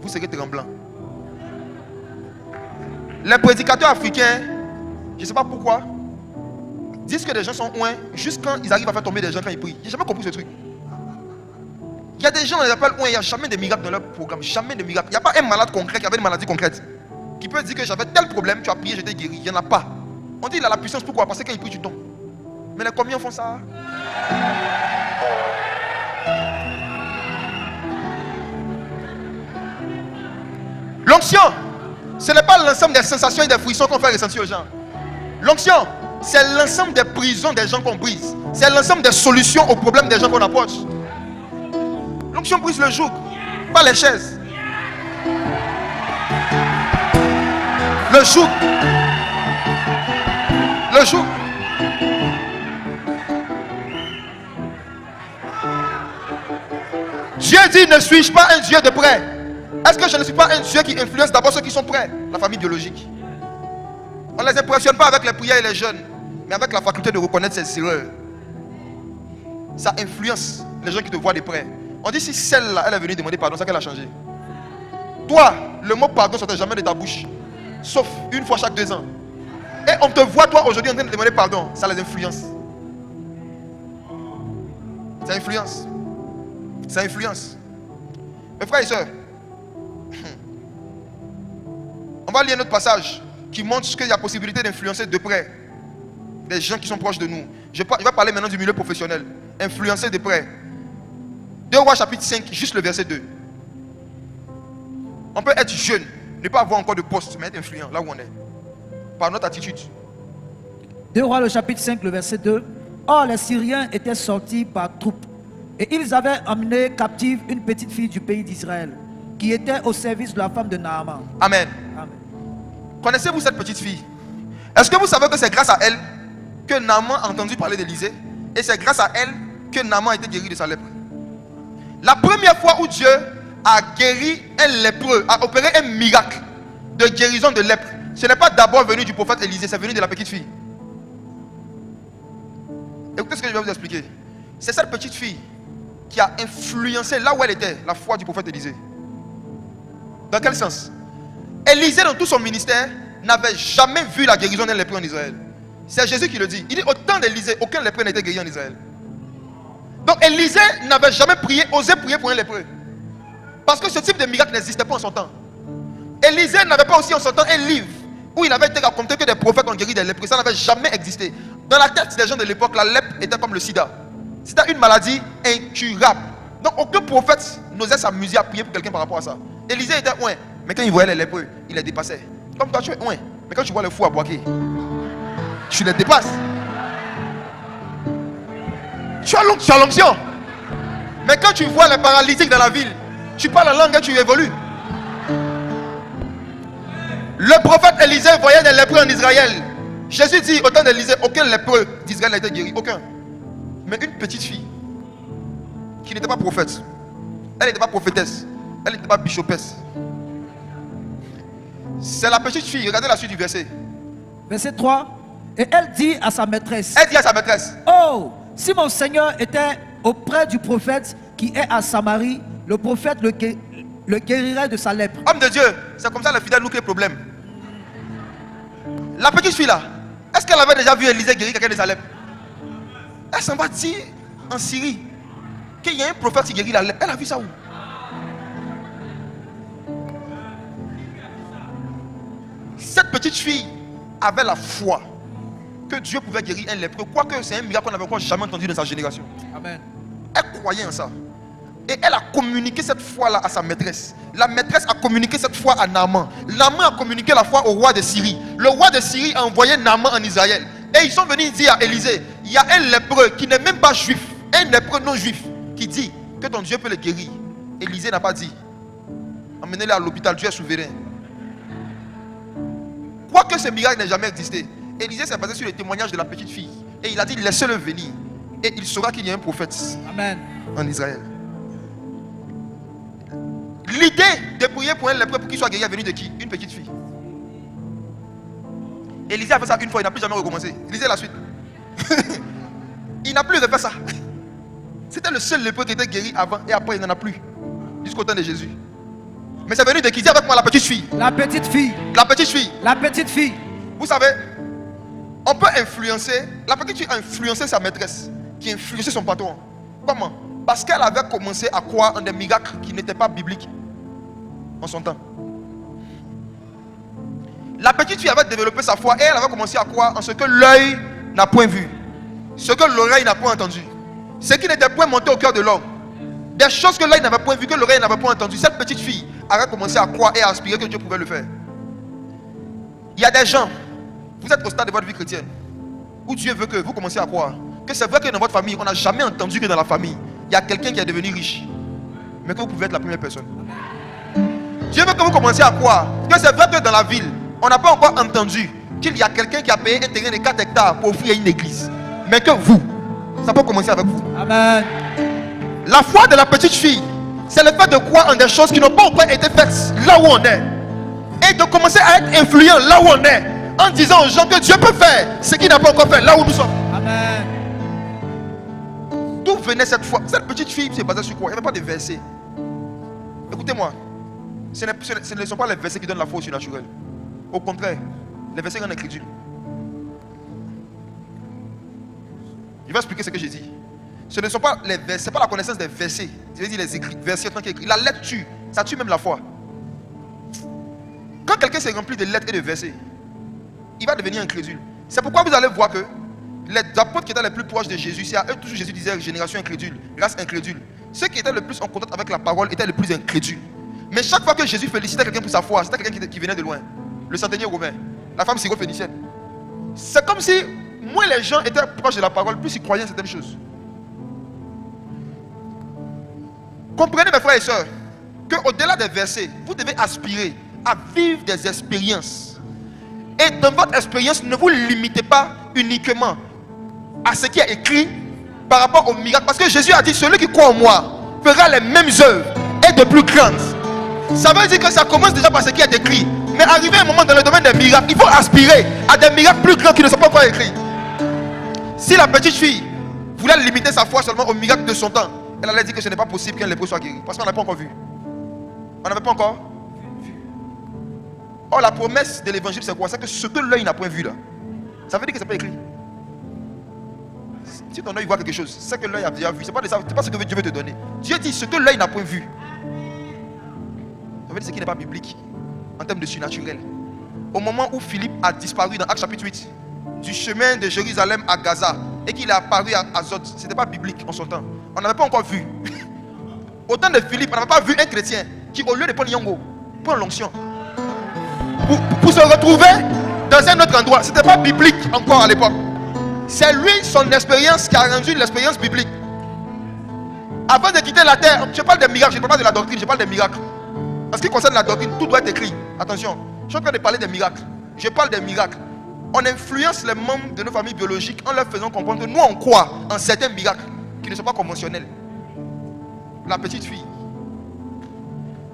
Vous serez tremblant. Les prédicateurs africains, je ne sais pas pourquoi, disent que les gens sont loin juste quand ils arrivent à faire tomber des gens quand ils prient. Je n'ai jamais compris ce truc. Il y a des gens, on les appelle loin, il n'y a jamais de miracle dans leur programme. Jamais de miracle. Il n'y a pas un malade concret qui avait une maladie concrète qui peut dire que j'avais tel problème, tu as prié, j'étais guéri. Il n'y en a pas. On dit qu'il a la puissance, pourquoi? Parce que quand il prie, tu tombes. Mais les combien font ça? L'onction, ce n'est pas l'ensemble des sensations et des frissons qu'on fait ressentir aux gens. L'onction, c'est l'ensemble des prisons des gens qu'on brise. C'est l'ensemble des solutions aux problèmes des gens qu'on approche. L'onction brise le joug, pas les chaises. Le joug. Dieu dit, ne suis-je pas un Dieu de près? Est-ce que je ne suis pas un Dieu qui influence d'abord ceux qui sont près? La famille biologique. On ne les impressionne pas avec les prières et les jeûnes, mais avec la faculté de reconnaître ses erreurs. Ça influence les gens qui te voient de près. On dit si celle-là, elle est venue demander pardon, c'est qu'elle a changé. Toi, le mot pardon ne sortait jamais de ta bouche, sauf une fois chaque 2 ans. Et on te voit toi aujourd'hui en train de demander pardon, ça les influence. Ça influence. Ça influence. Mes frères et sœurs, on va lire un autre passage qui montre qu'il y a possibilité d'influencer de près des gens qui sont proches de nous. Je vais parler maintenant du milieu professionnel. Influencer de près. 2 Rois chapitre 5, juste le verset 2. On peut être jeune, ne pas avoir encore de poste, mais être influent là où on est. Par notre attitude. 2 Rois le chapitre 5, le verset 2. Or les Syriens étaient sortis par troupes, et ils avaient emmené captive une petite fille du pays d'Israël, qui était au service de la femme de Naaman. Amen. Amen. Connaissez-vous cette petite fille? Est-ce que vous savez que c'est grâce à elle que Naaman a entendu parler d'Élisée? Et c'est grâce à elle que Naaman a été guéri de sa lèpre. La première fois où Dieu a guéri un lépreux, a opéré un miracle de guérison de lèpre, ce n'est pas d'abord venu du prophète Élisée, c'est venu de la petite fille. Écoutez ce que je vais vous expliquer. C'est cette petite fille qui a influencé là où elle était, la foi du prophète Élisée. Dans quel sens? Élisée, dans tout son ministère, n'avait jamais vu la guérison d'un lépreux en Israël. C'est Jésus qui le dit. Il dit, au temps d'Élisée, aucun lépreux n'a été guéri en Israël. Donc Élisée n'avait jamais osé prier pour un lépreux. Parce que ce type de miracle n'existait pas en son temps. Élisée n'avait pas aussi en son temps un livre où il avait été raconté que des prophètes ont guéri des lépreux. Ça n'avait jamais existé. Dans la tête des gens de l'époque, la lèpre était comme le sida. C'était une maladie incurable. Donc aucun prophète n'osait s'amuser à prier pour quelqu'un par rapport à ça. Élisée était ouin, mais quand il voyait les lépreux, il les dépassait. Comme toi tu es ouin, mais quand tu vois le fou à Boaké, tu les dépasses. Tu as l'onction. Mais quand tu vois les paralytiques dans la ville, tu parles la langue et tu évolues. Le prophète Élisée voyait des lépreux en Israël. Jésus dit au temps d'Élisée, aucun lépreux d'Israël n'a été guéri. Aucun. Mais une petite fille qui n'était pas prophète, elle n'était pas prophétesse, elle n'était pas bichopesse. C'est la petite fille, regardez la suite du verset. Verset 3. Et elle dit à sa maîtresse. Elle dit à sa maîtresse. Oh, si mon Seigneur était auprès du prophète qui est à Samarie, le prophète le guérirait de sa lèpre. Homme de Dieu, c'est comme ça les fidèles nous créent problème. La petite fille là, est-ce qu'elle avait déjà vu Élisée guérir quelqu'un de sa lèpre? Elle s'en va dire en Syrie qu'il y a un prophète qui guérit la lèpre. Elle a vu ça où? Cette petite fille avait la foi que Dieu pouvait guérir un lépreux, quoique c'est un miracle qu'on n'avait encore jamais entendu dans sa génération. Amen. Elle croyait en ça. Et elle a communiqué cette foi-là à sa maîtresse. La maîtresse a communiqué cette foi à Naaman. Naaman a communiqué la foi au roi de Syrie. Le roi de Syrie a envoyé Naaman en Israël. Et ils sont venus dire à Élisée, il y a un lépreux qui n'est même pas juif, un lépreux non juif, qui dit que ton Dieu peut le guérir. Élisée n'a pas dit, emmenez-le à l'hôpital, Dieu est souverain. Quoique ce miracle n'ait jamais existé, Élisée s'est basé sur les témoignages de la petite fille. Et il a dit, laissez-le venir. Et il saura qu'il y a un prophète. Amen. En Israël. L'idée de prier pour un lépreux pour qu'il soit guéri est venue de qui? Une petite fille. Élisée a fait ça une fois, il n'a plus jamais recommencé. Lisez la suite. Il n'a plus refait ça. C'était le seul lépreux qui était guéri avant et après il n'en a plus. Jusqu'au temps de Jésus. Mais c'est venu de qui? Dis avec moi la petite fille. La petite fille. La petite fille. La petite fille. Vous savez, on peut influencer. La petite fille a influencé sa maîtresse, qui a influencé son patron. Comment? Parce qu'elle avait commencé à croire en des miracles qui n'étaient pas bibliques en son temps. La petite fille avait développé sa foi et elle avait commencé à croire en ce que l'œil n'a point vu, ce que l'oreille n'a point entendu, ce qui n'était point monté au cœur de l'homme, des choses que l'œil n'avait point vu, que l'oreille n'avait point entendu. Cette petite fille avait commencé à croire et à aspirer que Dieu pouvait le faire. Il y a des gens, vous êtes au stade de votre vie chrétienne, où Dieu veut que vous commenciez à croire que c'est vrai que dans votre famille, on n'a jamais entendu que dans la famille, il y a quelqu'un qui est devenu riche, mais que vous pouvez être la première personne. Dieu veut que vous commenciez à croire que c'est vrai que dans la ville, on n'a pas encore entendu qu'il y a quelqu'un qui a payé un terrain de 4 hectares pour offrir une église, mais que vous, ça peut commencer avec vous. Amen. La foi de la petite fille C'est le fait de croire en des choses qui n'ont pas encore été faites là où on est. Et de commencer à être influent là où on est. En disant aux gens que Dieu peut faire ce qu'il n'a pas encore fait là où nous sommes. Amen. D'où venait cette foi? Cette petite fille s'est basée sur quoi? Il n'y avait pas de versets. Écoutez-moi. Ce ne sont pas les versets qui donnent la foi au surnaturel. Au contraire, les versets rendent incrédule. Je vais expliquer ce que j'ai dit. Ce ne sont pas les versets, pas la connaissance des versets. Je veux dire les écrits, versets tant qu'écrits. La lettre tue, ça tue même la foi. Quand quelqu'un s'est rempli de lettres et de versets, il va devenir incrédule. C'est pourquoi vous allez voir que les apôtres qui étaient les plus proches de Jésus, c'est à eux toujours Jésus disait génération incrédule, race incrédule. Ceux qui étaient le plus en contact avec la parole étaient les plus incrédules. Mais chaque fois que Jésus félicitait quelqu'un pour sa foi, c'était quelqu'un qui venait de loin. Le centenier romain, la femme syro-phénicienne. C'est comme si moins les gens étaient proches de la parole, plus ils croyaient en certaines choses. Comprenez mes frères et sœurs, qu'au-delà des versets, vous devez aspirer à vivre des expériences. Et dans votre expérience, ne vous limitez pas uniquement à ce qui est écrit par rapport au miracle. Parce que Jésus a dit, celui qui croit en moi fera les mêmes œuvres et de plus grandes. Ça veut dire que ça commence déjà par ce qui est écrit. Mais arrivé un moment dans le domaine des miracles, il faut aspirer à des miracles plus grands qui ne sont pas encore écrits. Si la petite fille voulait limiter sa foi seulement au miracle de son temps, elle allait dire que ce n'est pas possible qu'un lépreux soit guéri. Parce qu'on n'a pas encore vu. On n'avait pas encore vu. Or la promesse de l'évangile c'est quoi? C'est que ce que l'œil n'a point vu là. Ça veut dire que ce n'est pas écrit. Si ton œil voit quelque chose, c'est que l'œil a déjà vu. Ce n'est pas ce que Dieu veut te donner. Dieu dit ce que l'œil n'a point vu. Ça veut dire ce qui n'est pas biblique en termes de surnaturel. Au moment où Philippe a disparu dans Actes chapitre 8 du chemin de Jérusalem à Gaza et qu'il est apparu à Azote, ce n'était pas biblique en son temps. On n'avait pas encore vu. Au temps de Philippe, on n'avait pas vu un chrétien qui, au lieu de prendre Yongo, prend l'onction pour se retrouver dans un autre endroit. Ce n'était pas biblique encore à l'époque. C'est lui, son expérience, qui a rendu l'expérience biblique. Avant de quitter la terre, je parle des miracles, je ne parle pas de la doctrine, je parle des miracles. En ce qui concerne la doctrine, tout doit être écrit. Attention, je suis en train de parler des miracles. Je parle des miracles. On influence les membres de nos familles biologiques en leur faisant comprendre que nous on croit en certains miracles qui ne sont pas conventionnels. La petite fille.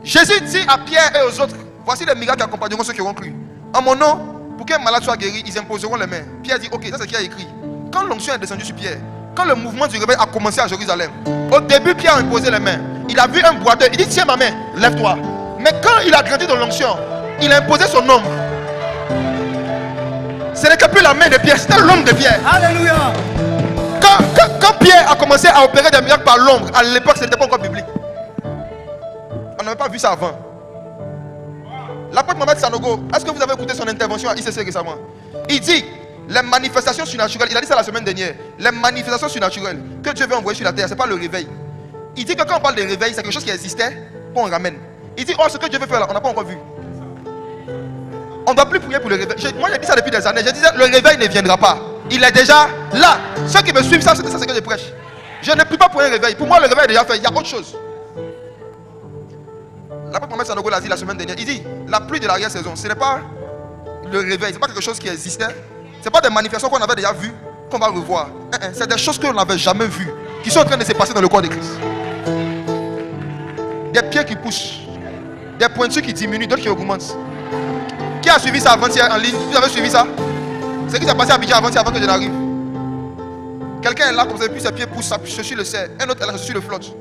Jésus dit à Pierre et aux autres, voici les miracles qui accompagneront ceux qui auront cru. En mon nom, pour qu'un malade soit guéri, ils imposeront les mains. Pierre dit, ok, ça c'est ce qui a écrit. Quand l'onction est descendue sur Pierre, quand le mouvement du réveil a commencé à Jérusalem, au début Pierre a imposé les mains. Il a vu un boiteux, il dit, tiens ma main, lève-toi. Mais quand il a grandi dans l'onction, il a imposé son ombre. Ce n'était plus la main de Pierre, c'était l'ombre de Pierre. Alléluia. Quand Pierre a commencé à opérer des miracles par l'ombre, à l'époque ce n'était pas encore biblique. On n'avait pas vu ça avant. L'apôtre Mohamed Sanogo, est-ce que vous avez écouté son intervention à ICC récemment? Il dit, les manifestations surnaturelles, il a dit ça la semaine dernière, les manifestations surnaturelles que Dieu veut envoyer sur la terre, ce n'est pas le réveil. Il dit que quand on parle de réveil, c'est quelque chose qui existait, qu'on ramène. Il dit, oh, ce que Dieu veut faire là, on n'a pas encore vu. On ne doit plus prier pour le réveil. Moi, j'ai dit ça depuis des années. Je disais, le réveil ne viendra pas. Il est déjà là. Ceux qui me suivent, ça, c'est ce que je prêche. Je ne prie pas pour un réveil. Pour moi, le réveil est déjà fait. Il y a autre chose. L'apôtre Mohamed Sanogo l'a dit la semaine dernière. Il dit, la pluie de l'arrière-saison, ce n'est pas le réveil. Ce n'est pas quelque chose qui existait. Ce n'est pas des manifestations qu'on avait déjà vues, qu'on va revoir. C'est des choses qu'on n'avait jamais vues, qui sont en train de se passer dans le corps de Christ. Des pieds qui poussent. Des pointures qui diminuent, d'autres qui augmentent. Qui a suivi ça avant-hier en ligne? Vous avez suivi ça? C'est ce qui s'est passé à Abidjan avant-hier avant que je n'arrive. Quelqu'un est là comme ça, et puis ses pieds poussent, je suis le cerf. Un autre est là, je suis le flotte.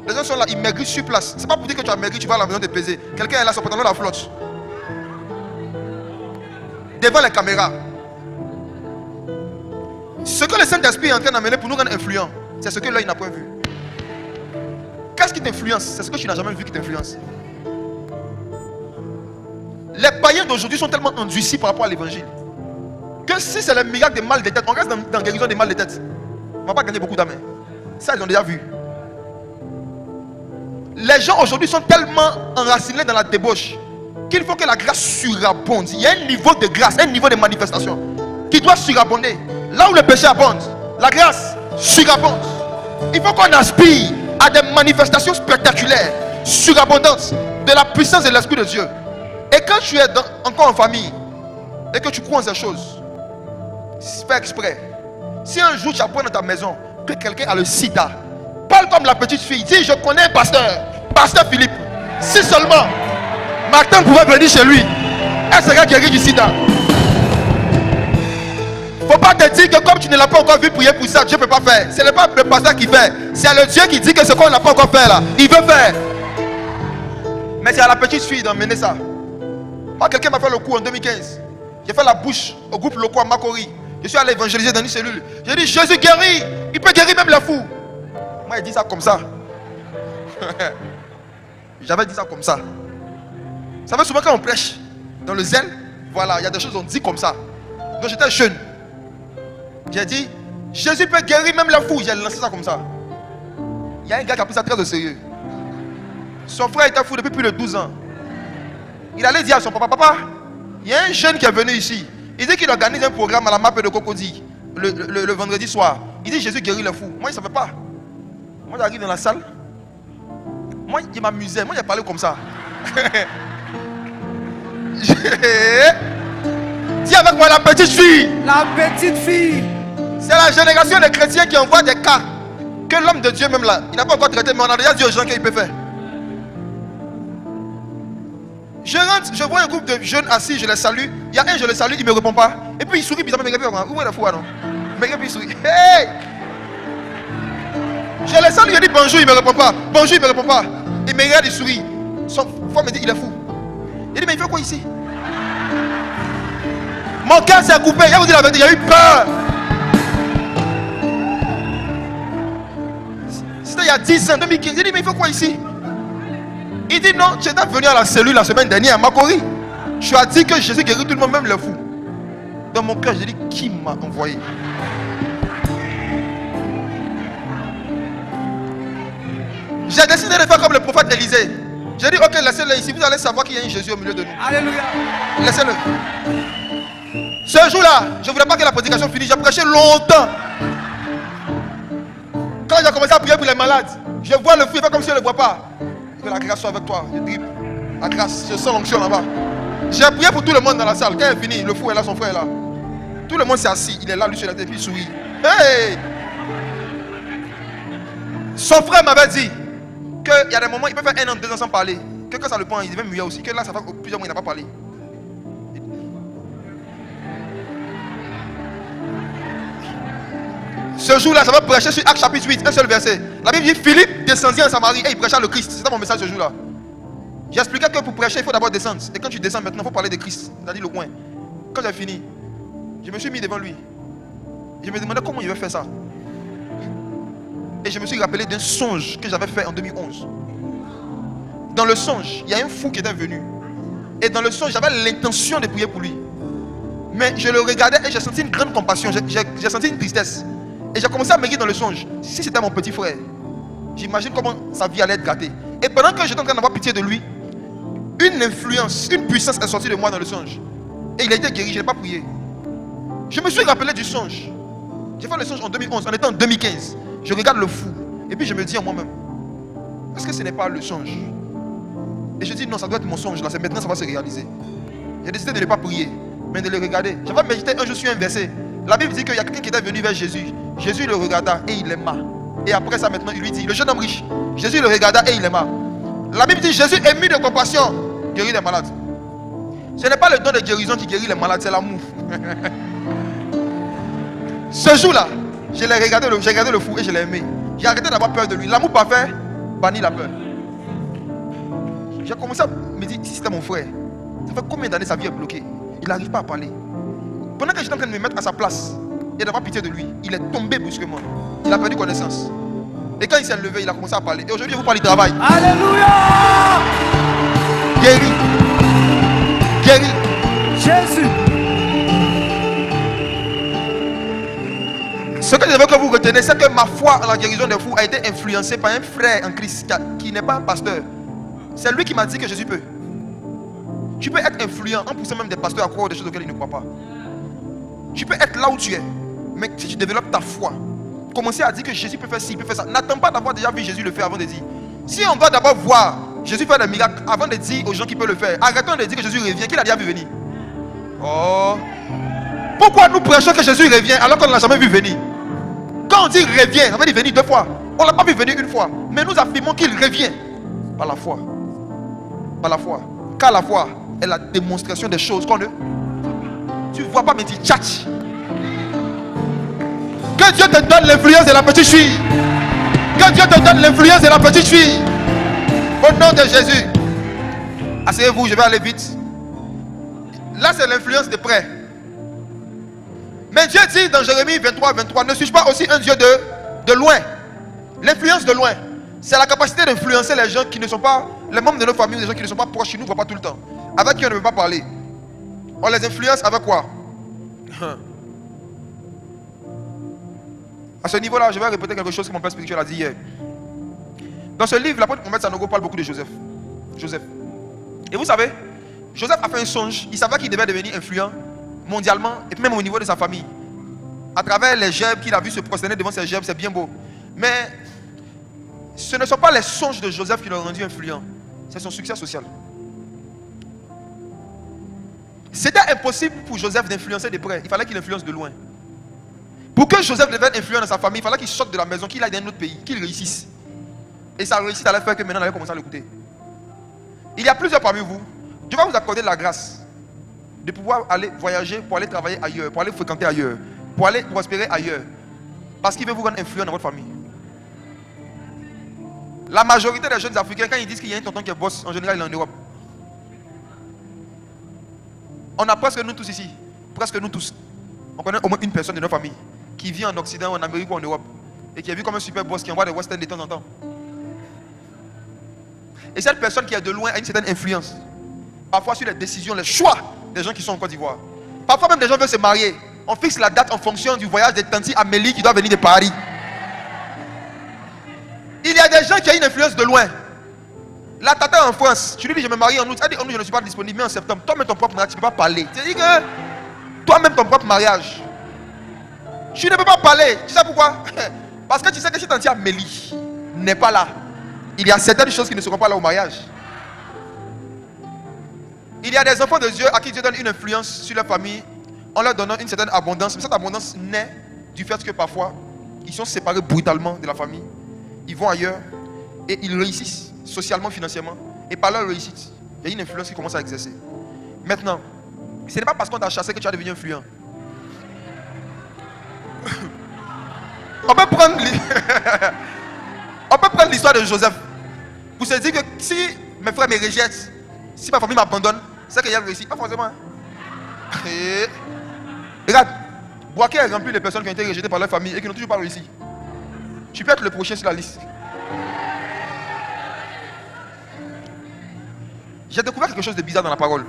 Les gens sont là, ils maigrissent sur place. C'est pas pour dire que tu as maigri, tu vas à la maison te peser. Quelqu'un est là, son pantalon la flotte. Devant les caméras. Ce que le Saint-Esprit est en train d'amener pour nous rendre influents, c'est ce que l'œil n'a point vu. Qu'est-ce qui t'influence? C'est ce que tu n'as jamais vu qui t'influence. Les païens d'aujourd'hui sont tellement endurcis par rapport à l'évangile que si c'est le miracle des mal de tête, on reste dans guérison des mal de tête. On ne va pas gagner beaucoup d'âmes. Ça, ils ont déjà vu. Les gens aujourd'hui sont tellement enracinés dans la débauche qu'il faut que la grâce surabonde. Il y a un niveau de grâce, un niveau de manifestation qui doit surabonder. Là où le péché abonde, la grâce surabonde. Il faut qu'on aspire à des manifestations spectaculaires, surabondantes de la puissance de l'Esprit de Dieu. Et quand tu es encore en famille et que tu crois en ces choses, fais exprès. Si un jour tu apprends dans ta maison que quelqu'un a le sida, parle comme la petite fille. Dis, je connais un pasteur. pasteur Philippe, si seulement Martin pouvait venir chez lui, elle serait guérie du sida. Faut pas te dire que comme tu ne l'as pas encore vu prier pour ça, Dieu ne peut pas faire. Ce n'est pas le pasteur qui fait. C'est le Dieu qui dit que ce qu'on n'a pas encore fait là, il veut faire. Mais c'est à la petite fille d'emmener ça. Moi, quelqu'un m'a fait le coup en 2015. J'ai fait la bouche au groupe local à Makori. Je suis allé évangéliser dans une cellule. J'ai dit Jésus guérit. Il peut guérir même les fous. Moi, il dit ça comme ça. J'avais dit ça comme ça. Ça fait souvent quand on prêche dans le zèle, voilà, il y a des choses qu'on dit comme ça. Donc j'étais jeune. J'ai dit Jésus peut guérir même les fous. J'ai lancé ça comme ça. Il y a un gars qui a pris ça très au sérieux. Son frère était fou depuis plus de 12 ans. Il allait dire à son papa, papa, il y a un jeune qui est venu ici. Il dit qu'il organise un programme à la map de Cocody le vendredi soir. Il dit Jésus guérit les fous. Moi, il ne savait pas. Moi, j'arrive dans la salle. Moi, il m'amusait. Moi, il a parlé comme ça. Dis avec moi la petite fille. La petite fille. C'est la génération des chrétiens qui envoient des cas que l'homme de Dieu même là, il n'a pas encore traité, mais on a déjà dit aux gens qu'il peut faire. Je rentre, je vois un groupe de jeunes assis, je les salue. Il y a un, je le salue, il ne me répond pas. Et puis il sourit bizarrement, il me répond. Où est la foi non? Il me répond, il sourit. Hey! Je le salue, je dis bonjour, il ne me répond pas. Bonjour, il ne me répond pas. Il me regarde, il sourit. Son femme me dit, il est fou. Il dit, mais il fait quoi ici? Mon cœur s'est coupé, je vous dis la vérité, il y a eu peur. C'était il y a 10 ans, 2015. Il dit, mais il fait quoi ici? Il dit non, j'étais venu à la cellule la semaine dernière à Makori. Je lui ai dit que Jésus guérit tout le monde, même les fous. Dans mon cœur, j'ai dit, qui m'a envoyé? J'ai décidé de faire comme le prophète Élisée. J'ai dit, ok, laissez-le ici, vous allez savoir qu'il y a un Jésus au milieu de nous. Alléluia. Laissez-le. Ce jour-là, je ne voulais pas que la prédication finisse, j'ai prêché longtemps. Quand j'ai commencé à prier pour les malades, je vois le fou, il fait comme si je ne le vois pas. Que la grâce soit avec toi, je drip. La grâce, je sens l'onction là-bas. J'ai prié pour tout le monde dans la salle. Quand il est fini, le fou est là, son frère est là. Tout le monde s'est assis, il est là, lui sur la tête, puis il sourit. Hey! Son frère m'avait dit qu'il y a des moments, il peut faire 1 an, 2 ans sans parler. Que quand ça le prend, il devait muer aussi. Que là, ça fait plusieurs mois, il n'a pas parlé. Ce jour-là, ça va prêcher sur Actes chapitre 8, un seul verset. La Bible dit Philippe descendit en Samarie et il prêcha le Christ. C'était mon message ce jour-là. J'ai expliqué que pour prêcher, il faut d'abord descendre. Et quand tu descends maintenant, il faut parler de Christ. C'est-à-dire le coin. Quand j'ai fini, je me suis mis devant lui. Je me demandais comment il va faire ça. Et je me suis rappelé d'un songe que j'avais fait en 2011. Dans le songe, il y a un fou qui était venu. Et dans le songe, j'avais l'intention de prier pour lui. Mais je le regardais et j'ai senti une grande compassion. J'ai senti une tristesse. Et j'ai commencé à me dire dans le songe, si c'était mon petit frère, j'imagine comment sa vie allait être gâtée. Et pendant que j'étais en train d'avoir pitié de lui, une influence, une puissance est sortie de moi dans le songe. Et il a été guéri, je n'ai pas prié. Je me suis rappelé du songe. J'ai fait le songe en 2011, on était en 2015. Je regarde le fou. Et puis je me dis en moi-même, est-ce que ce n'est pas le songe? Et je dis non, ça doit être mon songe là, c'est maintenant ça va se réaliser. J'ai décidé de ne pas prier, mais de le regarder. J'avais médité un jour sur un verset. La Bible dit qu'il y a quelqu'un qui était venu vers Jésus. Jésus le regarda et il l'aima. Et après ça maintenant il lui dit, le jeune homme riche, Jésus le regarda et il l'aima. La Bible dit Jésus ému de compassion guérit les malades. Ce n'est pas le don de guérison qui guérit les malades, c'est l'amour. Ce jour-là, j'ai regardé le fou et je l'ai aimé. J'ai arrêté d'avoir peur de lui. L'amour parfait bannit la peur. J'ai commencé à me dire, si c'était mon frère, ça fait combien d'années sa vie est bloquée? Il n'arrive pas à parler. Pendant que j'étais en train de me mettre à sa place et d'avoir pitié de lui, il est tombé brusquement. Il a perdu connaissance. Et quand il s'est levé, il a commencé à parler. Et aujourd'hui, je vous parle du travail. Alléluia. Guéri. Guéri. Jésus. Ce que je veux que vous retenez, c'est que ma foi en la guérison des fous a été influencée par un frère en Christ qui n'est pas un pasteur. C'est lui qui m'a dit que Jésus peut. Tu peux être influent en poussant même des pasteurs à croire des choses auxquelles ils ne croient pas. Tu peux être là où tu es, mais si tu développes ta foi, commencer à dire que Jésus peut faire ci, il peut faire ça. N'attends pas d'avoir déjà vu Jésus le faire avant de dire. Si on doit d'abord voir Jésus faire des miracles avant de dire aux gens qui peuvent le faire, arrêtons de dire que Jésus revient, qu'il a déjà vu venir. Oh. Pourquoi nous prêchons que Jésus revient alors qu'on ne l'a jamais vu venir? Quand on dit revient, ça veut dire venir 2 fois. On ne l'a pas vu venir 1 fois. Mais nous affirmons qu'il revient. Par la foi. Par la foi. Car la foi est la démonstration des choses qu'on ne... Tu ne vois pas, mais tu tchatches. Que Dieu te donne l'influence de la petite fille. Que Dieu te donne l'influence de la petite fille. Au nom de Jésus. Asseyez-vous, je vais aller vite. Là, c'est l'influence de près. Mais Dieu dit dans Jérémie 23, 23, ne suis-je pas aussi un Dieu de loin? L'influence de loin, c'est la capacité d'influencer les gens qui ne sont pas, les membres de nos familles, les gens qui ne sont pas proches, qui ne nous voient pas tout le temps, avec qui on ne veut pas parler. On les influence avec quoi? À ce niveau-là, je vais répéter quelque chose que mon père spirituel a dit hier. Dans ce livre, l'apôtre Mohamed Sanogo parle beaucoup de Joseph. Joseph. Et vous savez, Joseph a fait un songe. Il savait qu'il devait devenir influent mondialement et même au niveau de sa famille. À travers les gerbes qu'il a vu se prosterner devant ces gerbes, c'est bien beau. Mais ce ne sont pas les songes de Joseph qui l'ont rendu influent. C'est son succès social. C'était impossible pour Joseph d'influencer de près. Il fallait qu'il influence de loin. Pour que Joseph devienne influent dans sa famille, il fallait qu'il sorte de la maison, qu'il aille dans un autre pays, qu'il réussisse. Et sa réussite allait faire que maintenant on allait commencer à l'écouter. Il y a plusieurs parmi vous. Dieu va vous accorder la grâce de pouvoir aller voyager, pour aller travailler ailleurs, pour aller fréquenter ailleurs, pour aller prospérer ailleurs. Parce qu'il veut vous rendre influent dans votre famille. La majorité des jeunes Africains, quand ils disent qu'il y a un tonton qui est boss, en général il est en Europe. On a presque nous tous ici, presque nous tous, on connaît au moins une personne de notre famille qui vit en Occident, en Amérique ou en Europe et qui est vu comme un super boss qui envoie des westerns de temps en temps. Et cette personne qui est de loin a une certaine influence. Parfois sur les décisions, les choix des gens qui sont en Côte d'Ivoire. Parfois même des gens veulent se marier. On fixe la date en fonction du voyage de Tanti Amélie qui doit venir de Paris. Il y a des gens qui ont une influence de loin. La tata en France, tu lui dis je me marie en août, elle dit en août je ne suis pas disponible, mais en septembre, toi-même ton propre mariage, tu ne peux pas parler. Tu dis que toi-même ton propre mariage, tu ne peux pas parler. Tu sais pourquoi? Parce que tu sais que si Tanti Amélie n'est pas là, il y a certaines choses qui ne seront pas là au mariage. Il y a des enfants de Dieu à qui Dieu donne une influence sur leur famille en leur donnant une certaine abondance. Mais cette abondance naît du fait que parfois ils sont séparés brutalement de la famille. Ils vont ailleurs et ils réussissent socialement, financièrement. Et par leur réussite, il y a une influence qui commence à exercer. Maintenant, ce n'est pas parce qu'on t'a chassé que tu vas devenir influent. On peut prendre l'histoire de Joseph pour se dire que si mes frères me rejettent, si ma famille m'abandonne, c'est qu'il y a réussi. Pas forcément. Regarde, Boaké a rempli les personnes qui ont été rejetées par leur famille et qui n'ont toujours pas réussi. Tu peux être le prochain sur la liste. J'ai découvert quelque chose de bizarre dans la parole.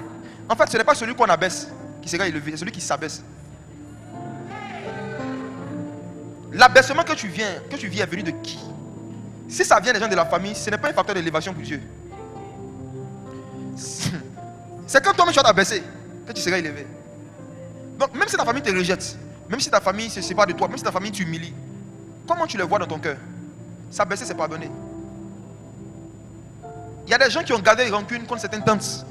En fait, ce n'est pas celui qu'on abaisse qui sera élevé, c'est celui qui s'abaisse. L'abaissement que tu vis est venu de qui? Si ça vient des gens de la famille, ce n'est pas un facteur d'élévation pour Dieu. C'est quand toi-même tu vas t'abaisser que tu seras élevé. Donc même si ta famille te rejette, même si ta famille se sépare de toi, même si ta famille t'humilie, comment tu le vois dans ton cœur? S'abaisser, c'est pardonner. Il y a des gens qui ont gardé rancune contre certaines tantes,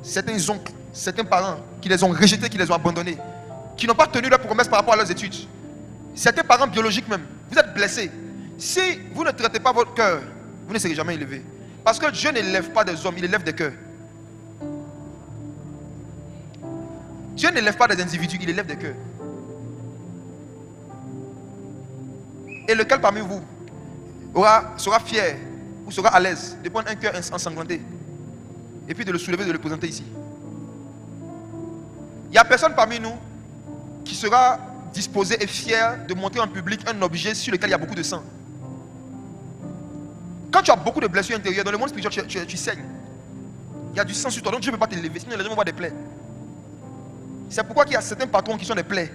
certains oncles, certains parents qui les ont rejetés, qui les ont abandonnés, qui n'ont pas tenu leurs promesses par rapport à leurs études. Certains parents biologiques même, vous êtes blessés. Si vous ne traitez pas votre cœur, vous ne serez jamais élevé. Parce que Dieu n'élève pas des hommes, il élève des cœurs. Dieu n'élève pas des individus, il élève des cœurs. Et lequel parmi vous sera fier ou sera à l'aise de prendre un cœur ensanglanté et puis de le soulever, de le présenter ici? Il n'y a personne parmi nous qui sera disposé et fier de montrer en public un objet sur lequel il y a beaucoup de sang. Quand tu as beaucoup de blessures intérieures, dans le monde spirituel, tu saignes. Il y a du sang sur toi, donc Dieu ne peut pas te lever, sinon les gens vont voir des plaies. C'est pourquoi il y a certains patrons qui sont des plaies.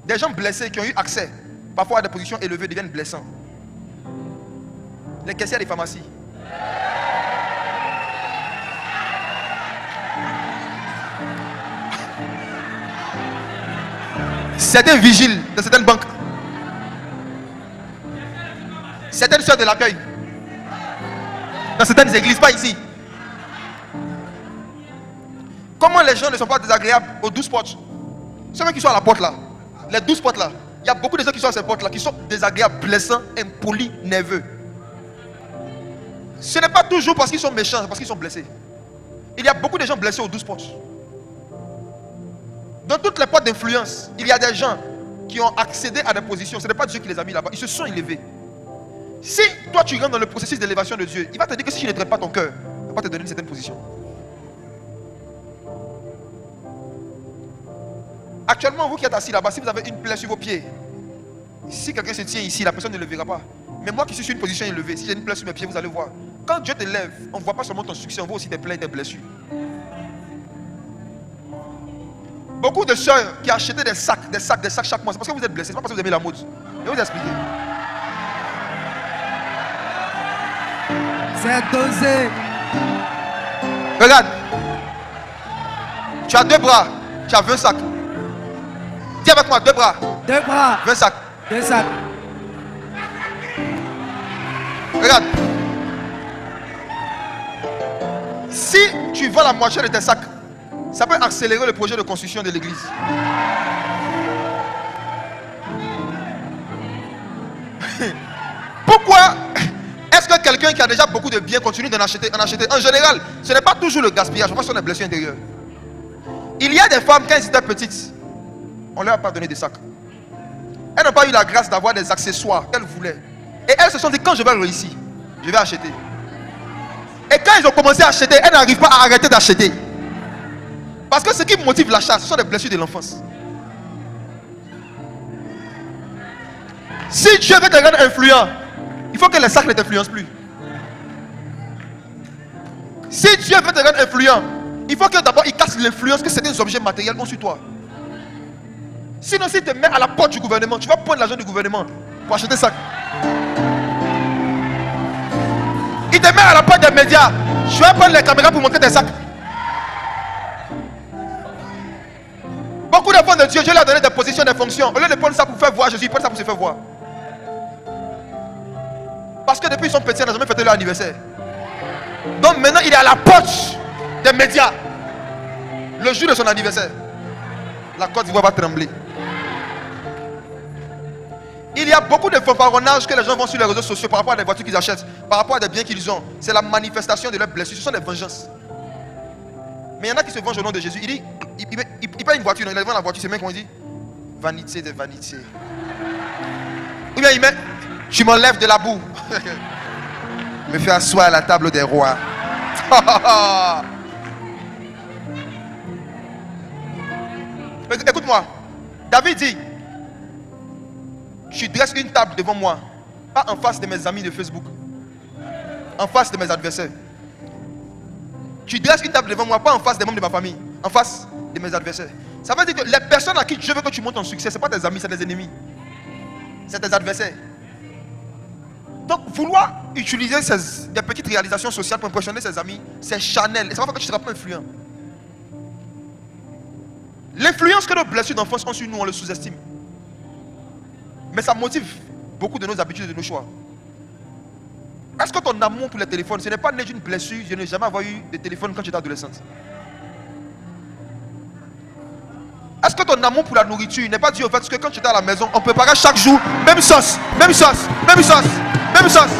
Des gens blessés qui ont eu accès parfois à des positions élevées deviennent blessants. Les caissières des pharmacies. Certains vigiles de certaines banques. Certaines soeurs de l'accueil. Dans certaines églises, pas ici. Comment les gens ne sont pas désagréables aux 12 portes? Ceux qui sont à la porte là, les 12 portes là, il y a beaucoup de gens qui sont à ces portes là, qui sont désagréables, blessants, impolis, nerveux. Ce n'est pas toujours parce qu'ils sont méchants, c'est parce qu'ils sont blessés. Il y a beaucoup de gens blessés aux 12 portes. Dans toutes les portes d'influence, il y a des gens qui ont accédé à des positions. Ce n'est pas Dieu qui les a mis là-bas, ils se sont élevés. Si toi tu rentres dans le processus d'élévation de Dieu, il va te dire que si tu ne traînes pas ton cœur, il ne va pas te donner une certaine position. Actuellement, vous qui êtes assis là-bas, si vous avez une plaie sur vos pieds, si quelqu'un se tient ici, la personne ne le verra pas. Mais moi qui suis sur une position élevée, si j'ai une plaie sur mes pieds, vous allez voir. Quand Dieu te lève, on ne voit pas seulement ton succès, on voit aussi tes plaies et tes blessures. Beaucoup de soeurs qui achètent des sacs chaque mois, c'est parce que vous êtes blessés, c'est pas parce que vous aimez la mode. Je vais vous expliquer. C'est dosé. Regarde. Tu as 2 bras, tu as 20 sacs. Dis avec moi, 2 bras. 2 bras. 20 sacs. 2 sacs. Regarde. Si tu vends la moitié de tes sacs, ça peut accélérer le projet de construction de l'église. Pourquoi est-ce que quelqu'un qui a déjà beaucoup de biens continue d'en acheter, En général, ce n'est pas toujours le gaspillage, parce qu'on a des blessures intérieures. Il y a des femmes, quand elles étaient petites, on ne leur a pas donné des sacs. Elles n'ont pas eu la grâce d'avoir des accessoires qu'elles voulaient. Et elles se sont dit, quand je vais réussir, je vais acheter. Et quand ils ont commencé à acheter, elles n'arrivent pas à arrêter d'acheter. Parce que ce qui motive l'achat, ce sont des blessures de l'enfance. Si Dieu veut te rendre influent, il faut que les sacs ne t'influencent plus. Si Dieu veut te rendre influent, il faut que d'abord il casse l'influence que certains objets matériels ont sur toi. Sinon, s'il te met à la porte du gouvernement, tu vas prendre l'argent du gouvernement pour acheter ça. Il te met à la porte des médias, je vais prendre les caméras pour montrer tes sacs. Beaucoup d'enfants de Dieu, Dieu leur a donné des positions, des fonctions. Au lieu de prendre ça pour faire voir Jésus, ils prennent ça pour se faire voir. Parce que depuis ils sont petits, ils n'ont jamais fêté leur anniversaire. Donc maintenant, il est à la porte des médias. Le jour de son anniversaire, la Côte d'Ivoire va trembler. Il y a beaucoup de fanfaronnage que les gens vont sur les réseaux sociaux par rapport à des voitures qu'ils achètent, par rapport à des biens qu'ils ont. C'est la manifestation de leurs blessures. Ce sont des vengeances. Mais il y en a qui se vengent au nom de Jésus. Il dit, il paye une voiture, il vend la voiture, c'est même qu'on dit vanité de vanité. Ou bien il met, tu m'enlèves de la boue. Me fais asseoir à la table des rois. Écoute-moi. David dit, tu dresses une table devant moi, pas en face de mes amis de Facebook, en face de mes adversaires. Tu dresses une table devant moi, pas en face des membres de ma famille, en face de mes adversaires. Ça veut dire que les personnes à qui je veux que tu montes en succès, ce n'est pas tes amis, c'est tes ennemis. C'est tes adversaires. Donc, vouloir utiliser des petites réalisations sociales pour impressionner ses amis, c'est Chanel. Et ça va faire que tu ne seras pas influent. L'influence que nos blessures d'enfance ont sur nous, on le sous-estime. Mais ça motive beaucoup de nos habitudes et de nos choix. Est-ce que ton amour pour les téléphones, ce n'est pas né d'une blessure? Je n'ai jamais avoir eu de téléphone quand j'étais adolescente. Est-ce que ton amour pour la nourriture n'est pas dû au fait que quand tu étais à la maison, on préparait chaque jour, même sauce, même sauce, même sauce, même sauce.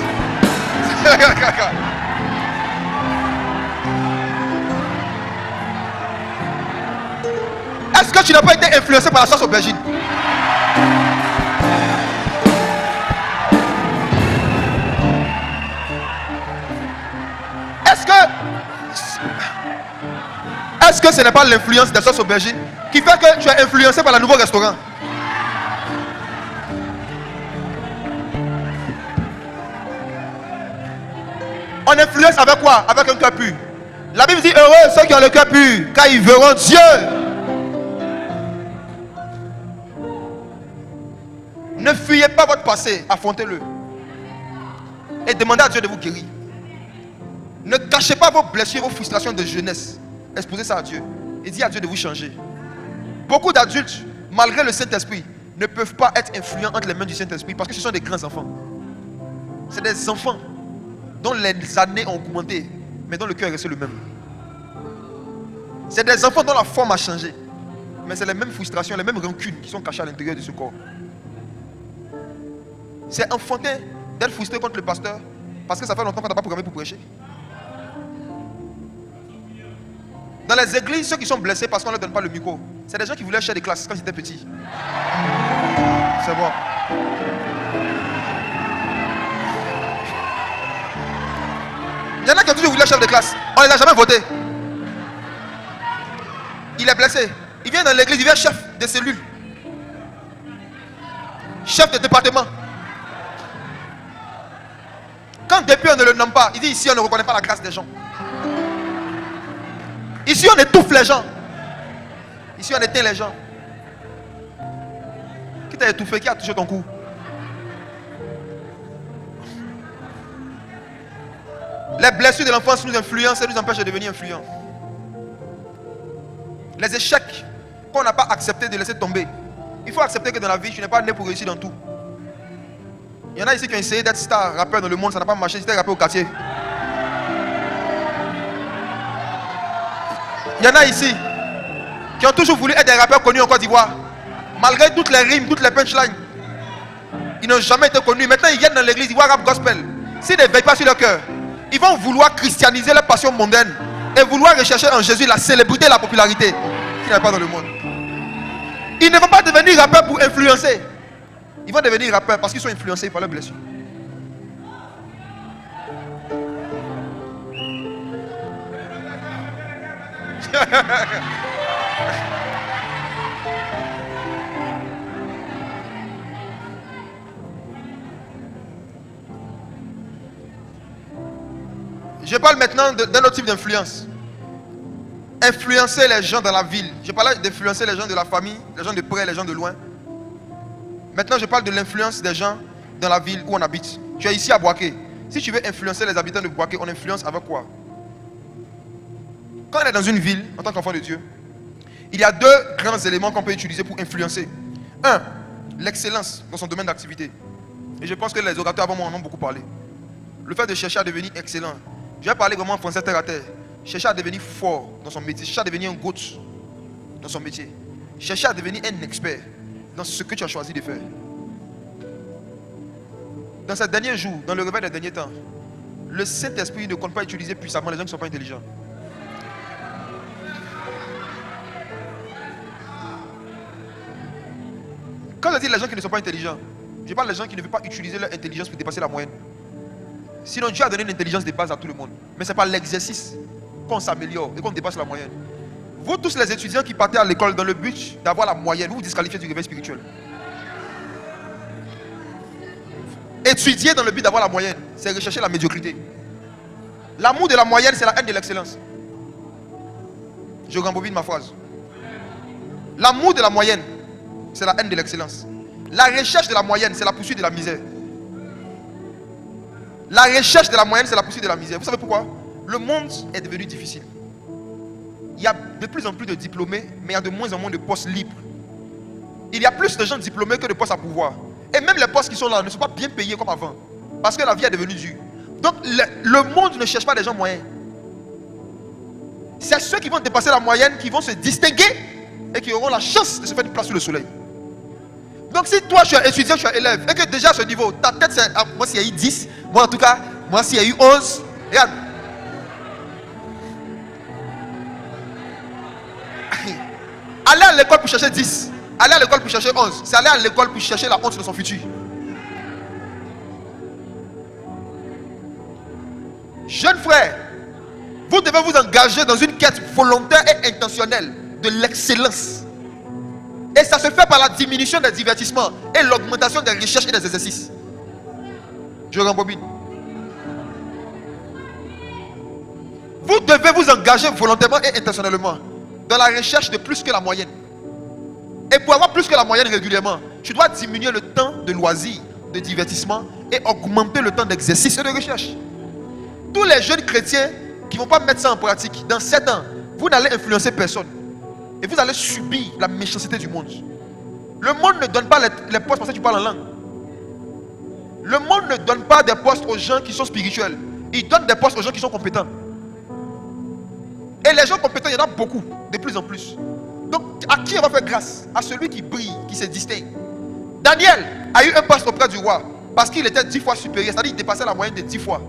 Est-ce que tu n'as pas été influencé par la sauce aubergine? Est-ce que ce n'est pas l'influence des sauces aubergines qui fait que tu es influencé par le nouveau restaurant? On influence avec quoi? Avec un cœur pur. La Bible dit heureux ceux qui ont le cœur pur, car ils verront Dieu. Ne fuyez pas votre passé, affrontez-le. Et demandez à Dieu de vous guérir. Ne cachez pas vos blessures, vos frustrations de jeunesse. Exposez ça à Dieu. Et dites à Dieu de vous changer. Beaucoup d'adultes, malgré le Saint-Esprit, ne peuvent pas être influents entre les mains du Saint-Esprit parce que ce sont des grands enfants. C'est des enfants dont les années ont augmenté, mais dont le cœur est resté le même. C'est des enfants dont la forme a changé, mais c'est les mêmes frustrations, les mêmes rancunes qui sont cachées à l'intérieur de ce corps. C'est enfantin d'être frustré contre le pasteur, Parce que ça fait longtemps qu'on n'a pas programmé pour prêcher. Dans les églises, ceux qui sont blessés parce qu'on ne leur donne pas le micro, c'est des gens qui voulaient chercher des classes quand ils étaient petits. C'est bon. Il y en a qui ont toujours voulu chef de classe. On ne les a jamais votés. Il est blessé. Il vient dans l'église, il vient chef de cellule. Chef de département. Quand depuis on ne le nomme pas, il dit ici on ne reconnaît pas la grâce des gens. Ici on étouffe les gens. Ici on éteint les gens. Qui t'a étouffé? Qui a touché ton cou? Les blessures de l'enfance nous influencent et nous empêchent de devenir influents. Les échecs qu'on n'a pas accepté de laisser tomber. Il faut accepter que dans la vie, tu n'es pas né pour réussir dans tout. Il y en a ici qui ont essayé d'être star, rappeur dans le monde, ça n'a pas marché, c'était rappeur au quartier. Il y en a ici qui ont toujours voulu être des rappeurs connus en Côte d'Ivoire. Malgré toutes les rimes, toutes les punchlines. Ils n'ont jamais été connus. Maintenant, ils viennent dans l'église, ils voient rap gospel. S'ils ne veillent pas sur leur cœur, ils vont vouloir christianiser leur passion mondaine et vouloir rechercher en Jésus la célébrité et la popularité qu'il n'y a pas dans le monde. Ils ne vont pas devenir rappeurs pour influencer. Ils vont devenir rappeurs parce qu'ils sont influencés par leurs blessures. Je parle maintenant d'un autre type d'influence. Influencer les gens dans la ville. Je parlais d'influencer les gens de la famille, les gens de près, les gens de loin. Maintenant, je parle de l'influence des gens dans la ville où on habite. Tu es ici à Boaké. Si tu veux influencer les habitants de Boaké, on influence avec quoi? Quand on est dans une ville, en tant qu'enfant de Dieu, il y a deux grands éléments qu'on peut utiliser pour influencer. Un, l'excellence dans son domaine d'activité. Et je pense que les orateurs avant moi en ont beaucoup parlé. Le fait de chercher à devenir excellent. Je vais parler vraiment en français terre à terre. Chercher à devenir fort dans son métier. Chercher à devenir un GOAT dans son métier. Chercher à devenir un expert dans ce que tu as choisi de faire. Dans ces derniers jours, dans le réveil des derniers temps, le Saint-Esprit ne compte pas utiliser puissamment les gens qui ne sont pas intelligents. Quand je dis les gens qui ne sont pas intelligents, je parle des gens qui ne veulent pas utiliser leur intelligence pour dépasser la moyenne. Sinon Dieu a donné une intelligence de base à tout le monde. Mais ce n'est pas l'exercice qu'on s'améliore et qu'on dépasse la moyenne. Vous tous les étudiants qui partez à l'école dans le but d'avoir la moyenne, vous vous disqualifiez du réveil spirituel. Étudier dans le but d'avoir la moyenne, c'est rechercher la médiocrité. L'amour de la moyenne, c'est la haine de l'excellence. Je rembobine ma phrase. L'amour de la moyenne, c'est la haine de l'excellence. La recherche de la moyenne, c'est la poursuite de la misère. La recherche de la moyenne, c'est la poursuite de la misère. Vous savez pourquoi? Le monde est devenu difficile. Il y a de plus en plus de diplômés, mais il y a de moins en moins de postes libres. Il y a plus de gens diplômés que de postes à pouvoir. Et même les postes qui sont là ne sont pas bien payés comme avant. Parce que la vie est devenue dure. Donc le monde ne cherche pas des gens moyens. C'est ceux qui vont dépasser la moyenne qui vont se distinguer et qui auront la chance de se faire une place sous le soleil. Donc si toi tu es étudiant, tu es élève, et que déjà à ce niveau, ta tête c'est, moi s'il y a eu 10, moi en tout cas, moi s'il y a eu 11, regarde. Aller à l'école pour chercher 10, aller à l'école pour chercher 11, c'est aller à l'école pour chercher la honte de son futur. Jeunes frères, vous devez vous engager dans une quête volontaire et intentionnelle de l'excellence. Et ça se fait par la diminution des divertissements et l'augmentation des recherches et des exercices. Je rembobine. Vous devez vous engager volontairement et intentionnellement dans la recherche de plus que la moyenne. Et pour avoir plus que la moyenne régulièrement, tu dois diminuer le temps de loisirs, de divertissement et augmenter le temps d'exercice et de recherche. Tous les jeunes chrétiens qui ne vont pas mettre ça en pratique, dans 7 ans, vous n'allez influencer personne. Et vous allez subir la méchanceté du monde. Le monde ne donne pas les postes parce que tu parles en langue. Le monde ne donne pas des postes aux gens qui sont spirituels. Il donne des postes aux gens qui sont compétents. Et les gens compétents, il y en a beaucoup, de plus en plus. Donc, à qui on va faire grâce? À celui qui brille, qui se distingue. Daniel a eu un poste auprès du roi. Parce qu'il était 10 fois supérieur, c'est-à-dire qu'il dépassait la moyenne de 10 fois.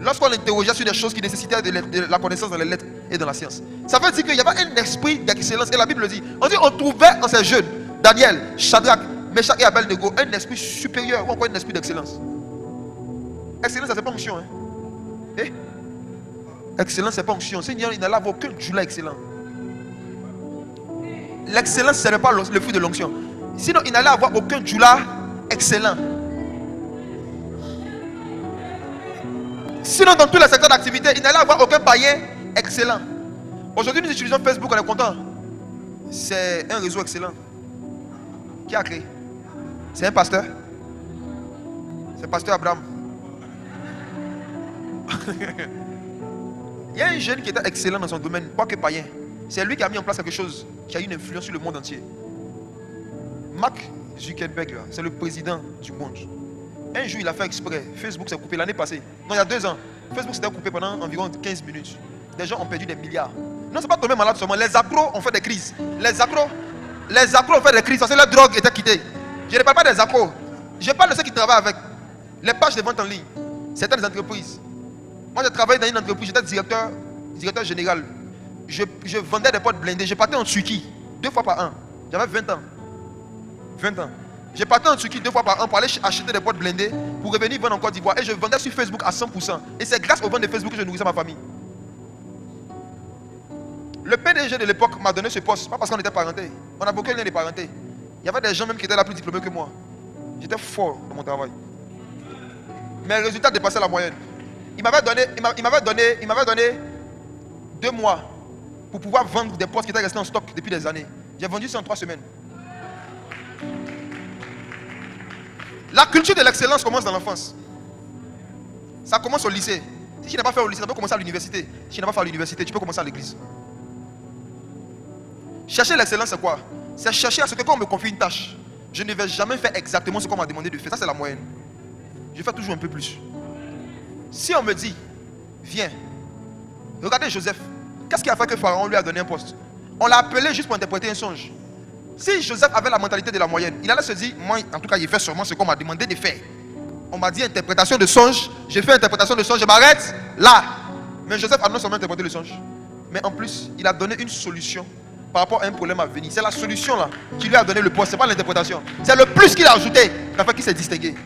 Lorsqu'on l'interrogeait sur des choses qui nécessitaient de la connaissance dans les lettres et dans la science. Ça veut dire qu'il y avait un esprit d'excellence. Et la Bible le dit. On trouvait en ces jeunes, Daniel, Shadrach, Meshach et Abednego, un esprit supérieur ou encore un esprit d'excellence. Excellence, ça c'est pas onction. Hein? Eh? Excellence, c'est pas onction. Seigneur, il n'allait avoir aucun Julas excellent. L'excellence, ce n'est pas le fruit de l'onction. Sinon, il n'allait avoir aucun Julas excellent. Sinon, dans tous les secteurs d'activité, il n'allait avoir aucun païen excellent. Aujourd'hui, nous utilisons Facebook, on est content. C'est un réseau excellent. Qui a créé? C'est un pasteur. C'est pasteur Abraham. Il y a un jeune qui était excellent dans son domaine, pas que païen. C'est lui qui a mis en place quelque chose qui a eu une influence sur le monde entier. Mark Zuckerberg, c'est le président du monde. Un jour, il a fait exprès. Facebook s'est coupé l'année passée. Non, il y a 2 ans. Facebook s'était coupé pendant environ 15 minutes. Des gens ont perdu des milliards. Non, c'est pas tombé malade seulement. Les accros ont fait des crises. Les accros ont fait des crises parce que la drogue était quittée. Je ne parle pas des accros. Je parle de ceux qui travaillent avec les pages de vente en ligne. Certaines entreprises. Moi, j'ai travaillé dans une entreprise. J'étais directeur général. Je vendais des portes blindées. Je partais en Turquie 2 fois par an. J'avais 20 ans. 20 ans. Je partais en Turquie 2 fois par an pour aller acheter des boîtes blindées pour revenir vendre en Côte d'Ivoire. Et je vendais sur Facebook à 100%. Et c'est grâce aux ventes de Facebook que je nourrissais ma famille. Le PDG de l'époque m'a donné ce poste, pas parce qu'on était parentés. On a beaucoup de liens de parenté. Il y avait des gens même qui étaient là plus diplômés que moi. J'étais fort dans mon travail. Mes résultats dépassaient la moyenne. Il m'avait donné 2 mois pour pouvoir vendre des postes qui étaient restés en stock depuis des années. J'ai vendu ça en 3 semaines. La culture de l'excellence commence dans l'enfance. Ça commence au lycée. Si tu n'as pas fait au lycée, tu peux commencer à l'université. Si tu n'as pas fait à l'université, tu peux commencer à l'église. Chercher l'excellence, c'est quoi? C'est chercher à ce que quand on me confie une tâche, je ne vais jamais faire exactement ce qu'on m'a demandé de faire. Ça, c'est la moyenne. Je fais toujours un peu plus. Si on me dit, viens, regardez Joseph. Qu'est-ce qui a fait que Pharaon lui a donné un poste? On l'a appelé juste pour interpréter un songe. Si Joseph avait la mentalité de la moyenne, il allait se dire, moi, en tout cas, il fait sûrement ce qu'on m'a demandé de faire. On m'a dit interprétation de songe, j'ai fait interprétation de songe, je m'arrête là. Mais Joseph a non seulement interprété le songe, mais en plus, il a donné une solution par rapport à un problème à venir. C'est la solution là qui lui a donné le poste, c'est pas l'interprétation. C'est le plus qu'il a ajouté, la fait qu'il s'est distingué.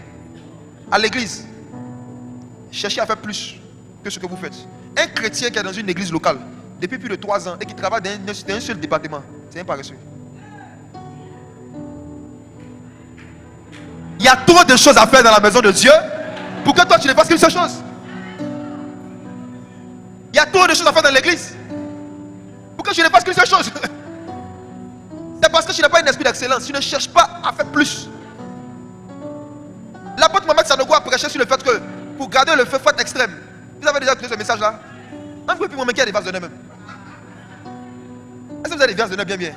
À l'église, cherchez à faire plus que ce que vous faites. Un chrétien qui est dans une église locale depuis plus de 3 ans et qui travaille dans un seul département, c'est un paresseux. Il y a trop de choses à faire dans la maison de Dieu pour que toi tu ne fasses qu'une seule chose. Il y a trop de choses à faire dans l'église pour que tu ne fasses qu'une seule chose. C'est parce que tu n'as pas un esprit d'excellence. Tu ne cherches pas à faire plus. L'apôtre Mohamed Sanogo a prêché sur le fait que pour garder le feu, faut être extrême. Vous avez déjà écouté ce message là? Même vous pouvez qui a des vases de nez même. Est-ce que vous avez des vases de nez bien?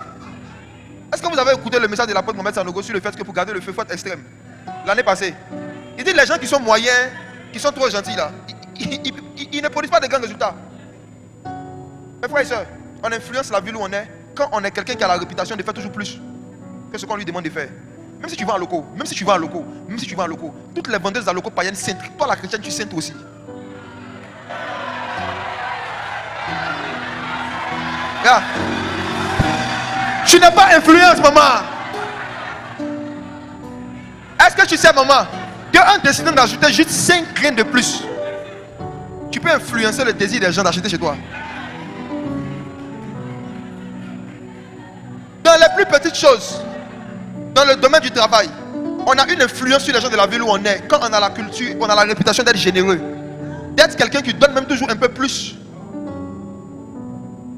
Est-ce que vous avez écouté le message de l'apôtre Mohamed Sanogo sur le fait que pour garder le feu, faut être extrême? L'année passée, il dit les gens qui sont moyens, qui sont trop gentils là, ils ne produisent pas de grands résultats. Mes frères et sœurs, on influence la ville où on est quand on est quelqu'un qui a la réputation de faire toujours plus que ce qu'on lui demande de faire. Même si tu vas en locaux, toutes les vendeuses à locaux païennes saintes, toi la chrétienne tu saintes aussi. Regarde. Tu n'es pas influence, maman. Est-ce que tu sais, maman, qu'en décidant d'ajouter juste 5 graines de plus, tu peux influencer le désir des gens d'acheter chez toi? Dans les plus petites choses, dans le domaine du travail, on a une influence sur les gens de la ville où on est. Quand on a la culture, on a la réputation d'être généreux, d'être quelqu'un qui donne même toujours un peu plus.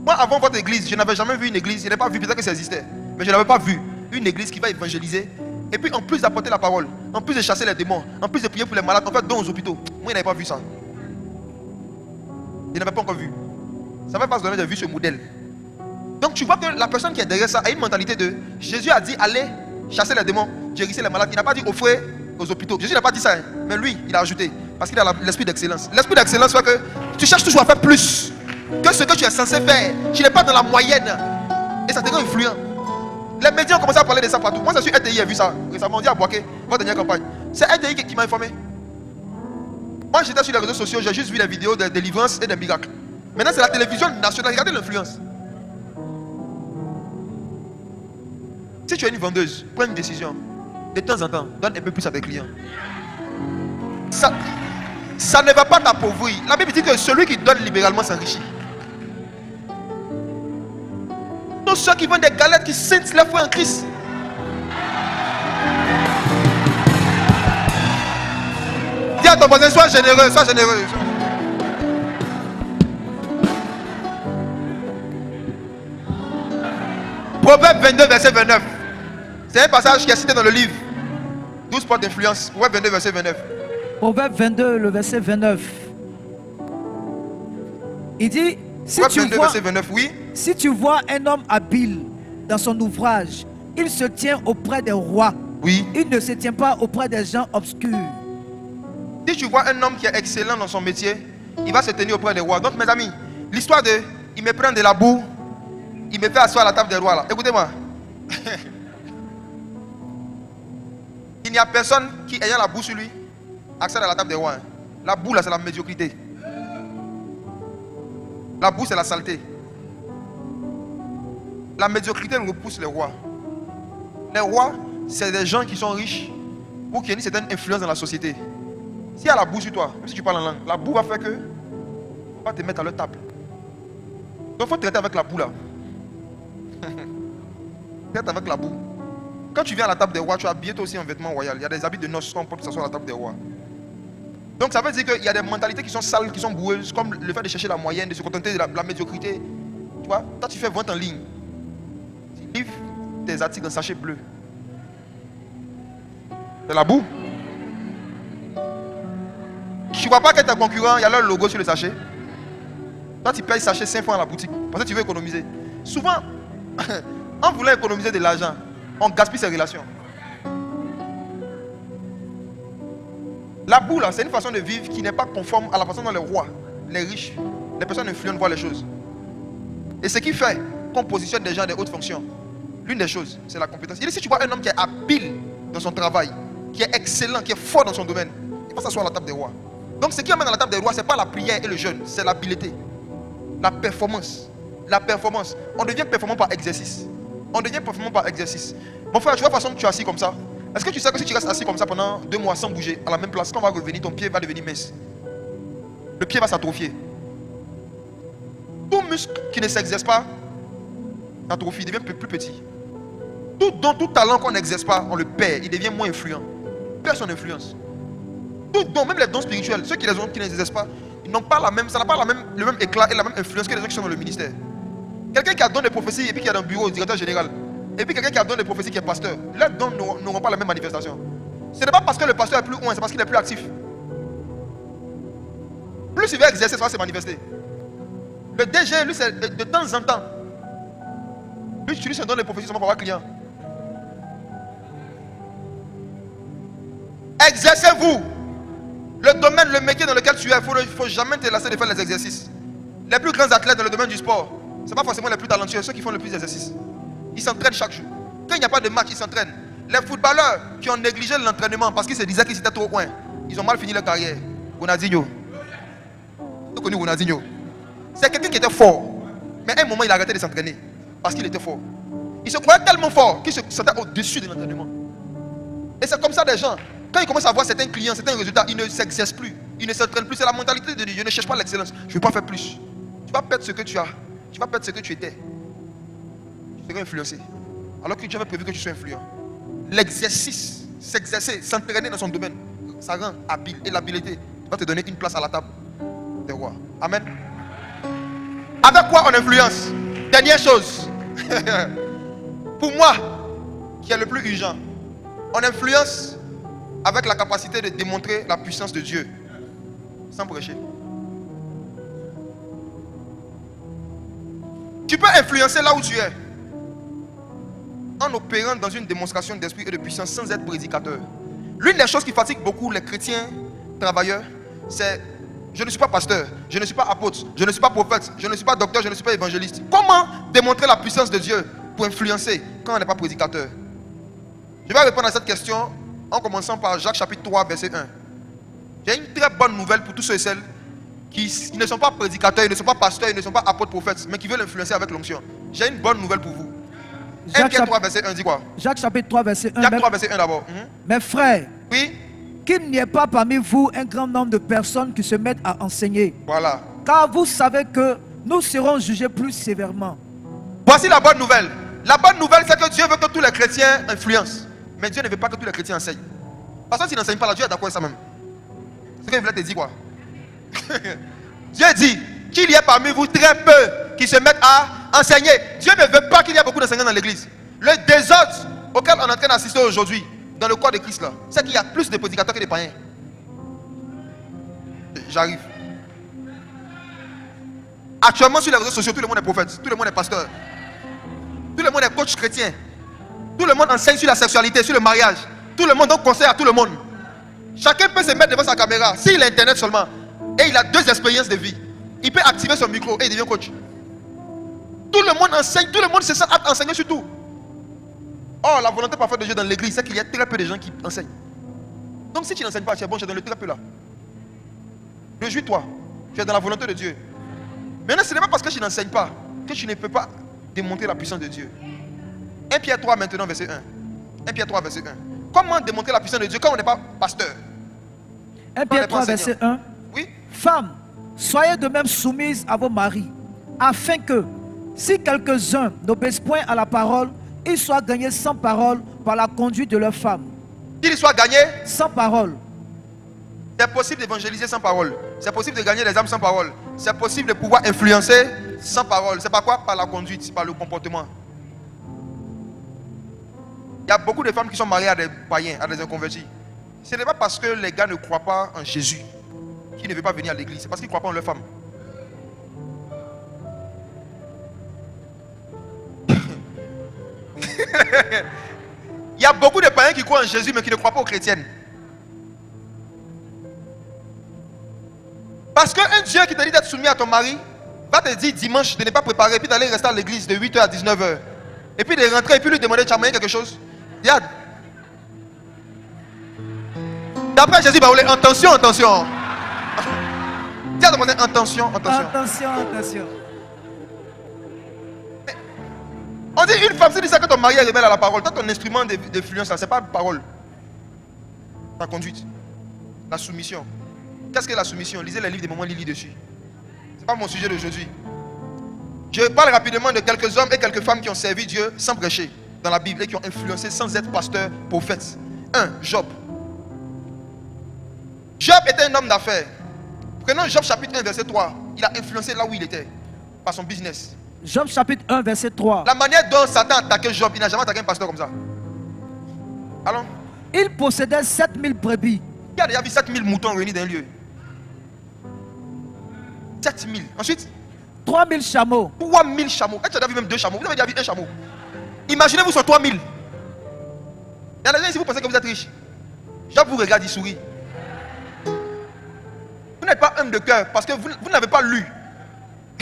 Moi, avant votre église, je n'avais jamais vu une église, je n'ai pas vu, peut-être que ça existait, mais je n'avais pas vu une église qui va évangéliser. Et puis en plus d'apporter la parole, en plus de chasser les démons, en plus de prier pour les malades, on fait don aux hôpitaux. Moi, je n'avais pas vu ça. Je n'avais pas encore vu. Ça va pas se donner de vue ce modèle. Donc tu vois que la personne qui est derrière ça a une mentalité de Jésus a dit allez chasser les démons, guérissez les malades. Il n'a pas dit offrez aux hôpitaux. Jésus n'a pas dit ça, hein. Mais lui, il a ajouté. Parce qu'il a l'esprit d'excellence. L'esprit d'excellence fait que tu cherches toujours à faire plus que ce que tu es censé faire. Tu n'es pas dans la moyenne. Et ça te rend influent. Les médias ont commencé à parler de ça partout. Moi, je suis RTI, j'ai vu ça récemment. On dit à Boaké, votre dernière campagne. C'est RDI qui m'a informé. Moi j'étais sur les réseaux sociaux, j'ai juste vu des vidéos de délivrance et des miracles. Maintenant c'est la télévision nationale, regardez l'influence. Si tu es une vendeuse, prends une décision. De temps en temps, donne un peu plus à tes clients. Ça ne va pas t'appauvrir. La Bible dit que celui qui donne libéralement s'enrichit. Tous ceux qui vendent des galettes, qui sentent la foi en Christ. Dis à ton voisin, sois généreux, sois généreux. Proverbe 22, verset 29. C'est un passage qui est cité dans le livre 12 portes d'influence. Proverbe 22, verset 29. Proverbe 22, le verset 29. Il dit, Proverbe 22, verset 29, oui. Si tu vois un homme habile dans son ouvrage, il se tient auprès des rois. Oui. Il ne se tient pas auprès des gens obscurs. Si tu vois un homme qui est excellent dans son métier, il va se tenir auprès des rois. Donc mes amis, l'histoire de il me prend de la boue, il me fait asseoir à la table des rois là. Écoutez-moi. Il n'y a personne qui ayant la boue sur lui accède à la table des rois. La boue là c'est la médiocrité. La boue c'est la saleté. La médiocrité repousse les rois. Les rois c'est des gens qui sont riches ou qui ont une certaine influence dans la société. S'il y a la boue sur toi, même si tu parles en langue, la boue va faire que on va te mettre à leur table. Donc il faut traiter avec la boue là. Traite avec la boue. Quand tu viens à la table des rois, tu as habillé toi aussi en vêtement royal. Il y a des habits de noces qu'on peut s'asseoir à la table des rois. Donc ça veut dire qu'il y a des mentalités qui sont sales, qui sont boueuses, comme le fait de chercher la moyenne, de se contenter de la médiocrité. Tu vois, toi tu fais vente en ligne. Tu livres tes articles en sachet bleu. C'est la boue. Tu ne vois pas que tes concurrents, il y a leur logo sur le sachet. Toi tu payes sachet 5 francs à la boutique parce que tu veux économiser. Souvent, en voulant économiser de l'argent, on gaspille ses relations. La boue là, c'est une façon de vivre qui n'est pas conforme à la façon dont les rois, les riches, les personnes influentes voient les choses. Et ce qui fait qu'on positionne des gens de hautes fonctions, l'une des choses, c'est la compétence. Il dit si tu vois un homme qui est habile dans son travail, qui est excellent, qui est fort dans son domaine, il va s'asseoir à la table des rois. Donc ce qui amène à la table des rois, ce n'est pas la prière et le jeûne, c'est l'habileté, la performance. La performance. On devient performant par exercice. On devient performant par exercice. Mon frère, tu vois la façon que tu es assis comme ça. Est-ce que tu sais que si tu restes assis comme ça pendant 2 mois sans bouger, à la même place, quand on va revenir, ton pied va devenir mince. Le pied va s'atrophier. Tout muscle qui ne s'exerce pas s'atrophie, devient plus petit. Tout don, tout talent qu'on n'exerce pas, on le perd, il devient moins influent. Il perd son influence. Tout don, même les dons spirituels, ceux qui les ont, qui ne les exercent pas, ils n'ont pas la même, ça n'a pas le même éclat et la même influence que les gens qui sont dans le ministère. Quelqu'un qui a don de prophétie et puis qui est dans le bureau, directeur général, et puis quelqu'un qui a don de prophétie qui est pasteur, leurs dons n'auront pas la même manifestation. Ce n'est pas parce que le pasteur est plus loin, c'est parce qu'il est plus actif. Plus il va exercer, ça va se manifester. Le DG, lui, c'est de temps en temps. Lui, tu utilises un don de prophétie seulement pour avoir client. Exercez-vous. Le domaine, le métier dans lequel tu es, il ne faut jamais te lasser de faire les exercices. Les plus grands athlètes dans le domaine du sport, ce n'est pas forcément les plus talentueux, ceux qui font le plus d'exercices. Ils s'entraînent chaque jour. Quand il n'y a pas de match, ils s'entraînent. Les footballeurs qui ont négligé l'entraînement parce qu'ils se disaient qu'ils étaient trop loin, ils ont mal fini leur carrière. Ronaldinho. Vous connaissez Ronaldinho? C'est quelqu'un qui était fort. Mais à un moment, il a arrêté de s'entraîner parce qu'il était fort. Il se croyait tellement fort qu'il se sentait au-dessus de l'entraînement. Et c'est comme ça des gens. Quand ils commencent à voir certains clients, certains résultats, ils ne s'exercent plus. Ils ne s'entraînent plus. C'est la mentalité de Dieu. Je ne cherche pas l'excellence. Je ne veux pas faire plus. Tu vas perdre ce que tu as. Tu vas perdre ce que tu étais. Tu seras influencé. Alors que Dieu avait prévu que tu sois influent. L'exercice, s'exercer, s'entraîner dans son domaine, ça rend habile. Et l'habileté va te donner une place à la table des rois. Amen. Avec quoi on influence? Dernière chose. Pour moi, qui est le plus urgent, on influence avec la capacité de démontrer la puissance de Dieu sans prêcher. Tu peux influencer là où tu es en opérant dans une démonstration d'esprit et de puissance sans être prédicateur. L'une des choses qui fatigue beaucoup les chrétiens travailleurs, c'est: je ne suis pas pasteur, je ne suis pas apôtre, je ne suis pas prophète, je ne suis pas docteur, je ne suis pas évangéliste. Comment démontrer la puissance de Dieu pour influencer quand on n'est pas prédicateur? Je vais répondre à cette question en commençant par Jacques chapitre 3, verset 1. J'ai une très bonne nouvelle pour tous ceux et celles qui ne sont pas prédicateurs, ils ne sont pas pasteurs, ils ne sont pas apôtres prophètes, mais qui veulent influencer avec l'onction. J'ai une bonne nouvelle pour vous. 1 Pierre 3, verset 1, dit quoi? Jacques chapitre 3, verset 1. Jacques 3, verset 1 d'abord. Mes frères, Oui, qu'il n'y ait pas parmi vous un grand nombre de personnes qui se mettent à enseigner. voilà. Car vous savez que nous serons jugés plus sévèrement. Voici la bonne nouvelle. La bonne nouvelle, c'est que Dieu veut que tous les chrétiens influencent. Mais Dieu ne veut pas que tous les chrétiens enseignent. Parce que s'ils n'enseignent pas, là, Dieu est d'accord avec ça même. C'est ce qu'il voulait te dire quoi? Dieu dit qu'il y ait parmi vous très peu qui se mettent à enseigner. Dieu ne veut pas qu'il y ait beaucoup d'enseignants dans l'église. Le désordre auquel on est en train d'assister aujourd'hui, dans le corps de Christ là, c'est qu'il y a plus de prédicateurs que de païens. J'arrive. Actuellement sur les réseaux sociaux, tout le monde est prophète, tout le monde est pasteur, tout le monde est coach chrétien, tout le monde enseigne sur la sexualité, sur le mariage, tout le monde donne conseil à tout le monde. Chacun peut se mettre devant sa caméra, s'il a internet seulement, et il a 2 expériences de vie, il peut activer son micro et il devient coach. Tout le monde enseigne, tout le monde se sent apte à enseigner sur tout. Or, la volonté parfaite de Dieu dans l'église, c'est qu'il y a très peu de gens qui enseignent. Donc si tu n'enseignes pas, tu es bon, tu es dans le très peu là. Réjouis-toi, tu es dans la volonté de Dieu. Maintenant, ce n'est pas parce que tu n'enseignes pas que tu ne peux pas démontrer la puissance de Dieu. 1 Pierre 3 maintenant, verset 1. 1 Pierre 3, verset 1. Comment démontrer la puissance de Dieu quand on n'est pas pasteur? 1 Pierre 3, verset 1. Oui. Femmes, soyez de même soumises à vos maris, afin que, si quelques-uns n'obéissent point à la parole, ils soient gagnés sans parole par la conduite de leurs femmes. Qu'ils soient gagnés sans parole. C'est possible d'évangéliser sans parole. C'est possible de gagner les âmes sans parole. C'est possible de pouvoir influencer sans parole. C'est par quoi? Par la conduite, par le comportement. Il y a beaucoup de femmes qui sont mariées à des païens, à des inconvertis. Ce n'est pas parce que les gars ne croient pas en Jésus qu'ils ne veulent pas venir à l'église. C'est parce qu'ils ne croient pas en leur femme. Il y a beaucoup de païens qui croient en Jésus mais qui ne croient pas aux chrétiennes. Parce qu'un Dieu qui te dit d'être soumis à ton mari va te dire dimanche de ne pas préparer, puis d'aller rester à l'église de 8h à 19h. Et puis de rentrer et puis lui demander, tu as moyen quelque chose? Regarde. D'après Jésus, bah, attention, attention. Tu as demandé attention, attention. Attention, attention. On dit une femme, si tu sais que ton mari est rebelle à la parole, toi ton instrument d'influence, ce n'est pas la parole. Ta conduite. La soumission. Qu'est-ce que la soumission? Lisez les livres de Maman Lily dessus. Ce n'est pas mon sujet d'aujourd'hui. Je parle rapidement de quelques hommes et quelques femmes qui ont servi Dieu sans prêcher dans la Bible et qui ont influencé sans être pasteur, prophète. 1. Job. Job était un homme d'affaires. Prenons Job chapitre 1 verset 3. Il a influencé là où il était par son business. Job chapitre 1 verset 3. La manière dont Satan attaquait Job, il n'a jamais attaqué un pasteur comme ça. Allons. Il possédait 7000 brebis. Qui a déjà vu 7000 moutons réunis dans un lieu? 7000. Ensuite 3000 chameaux. 3000 chameaux. Et tu as déjà vu même 2 chameaux. Vous avez déjà vu un chameau. Imaginez-vous sur 3000. Il y a des gens ici, vous pensez que vous êtes riche. Job vous regarde, il sourit. Vous n'êtes pas homme de cœur parce que vous n'avez pas lu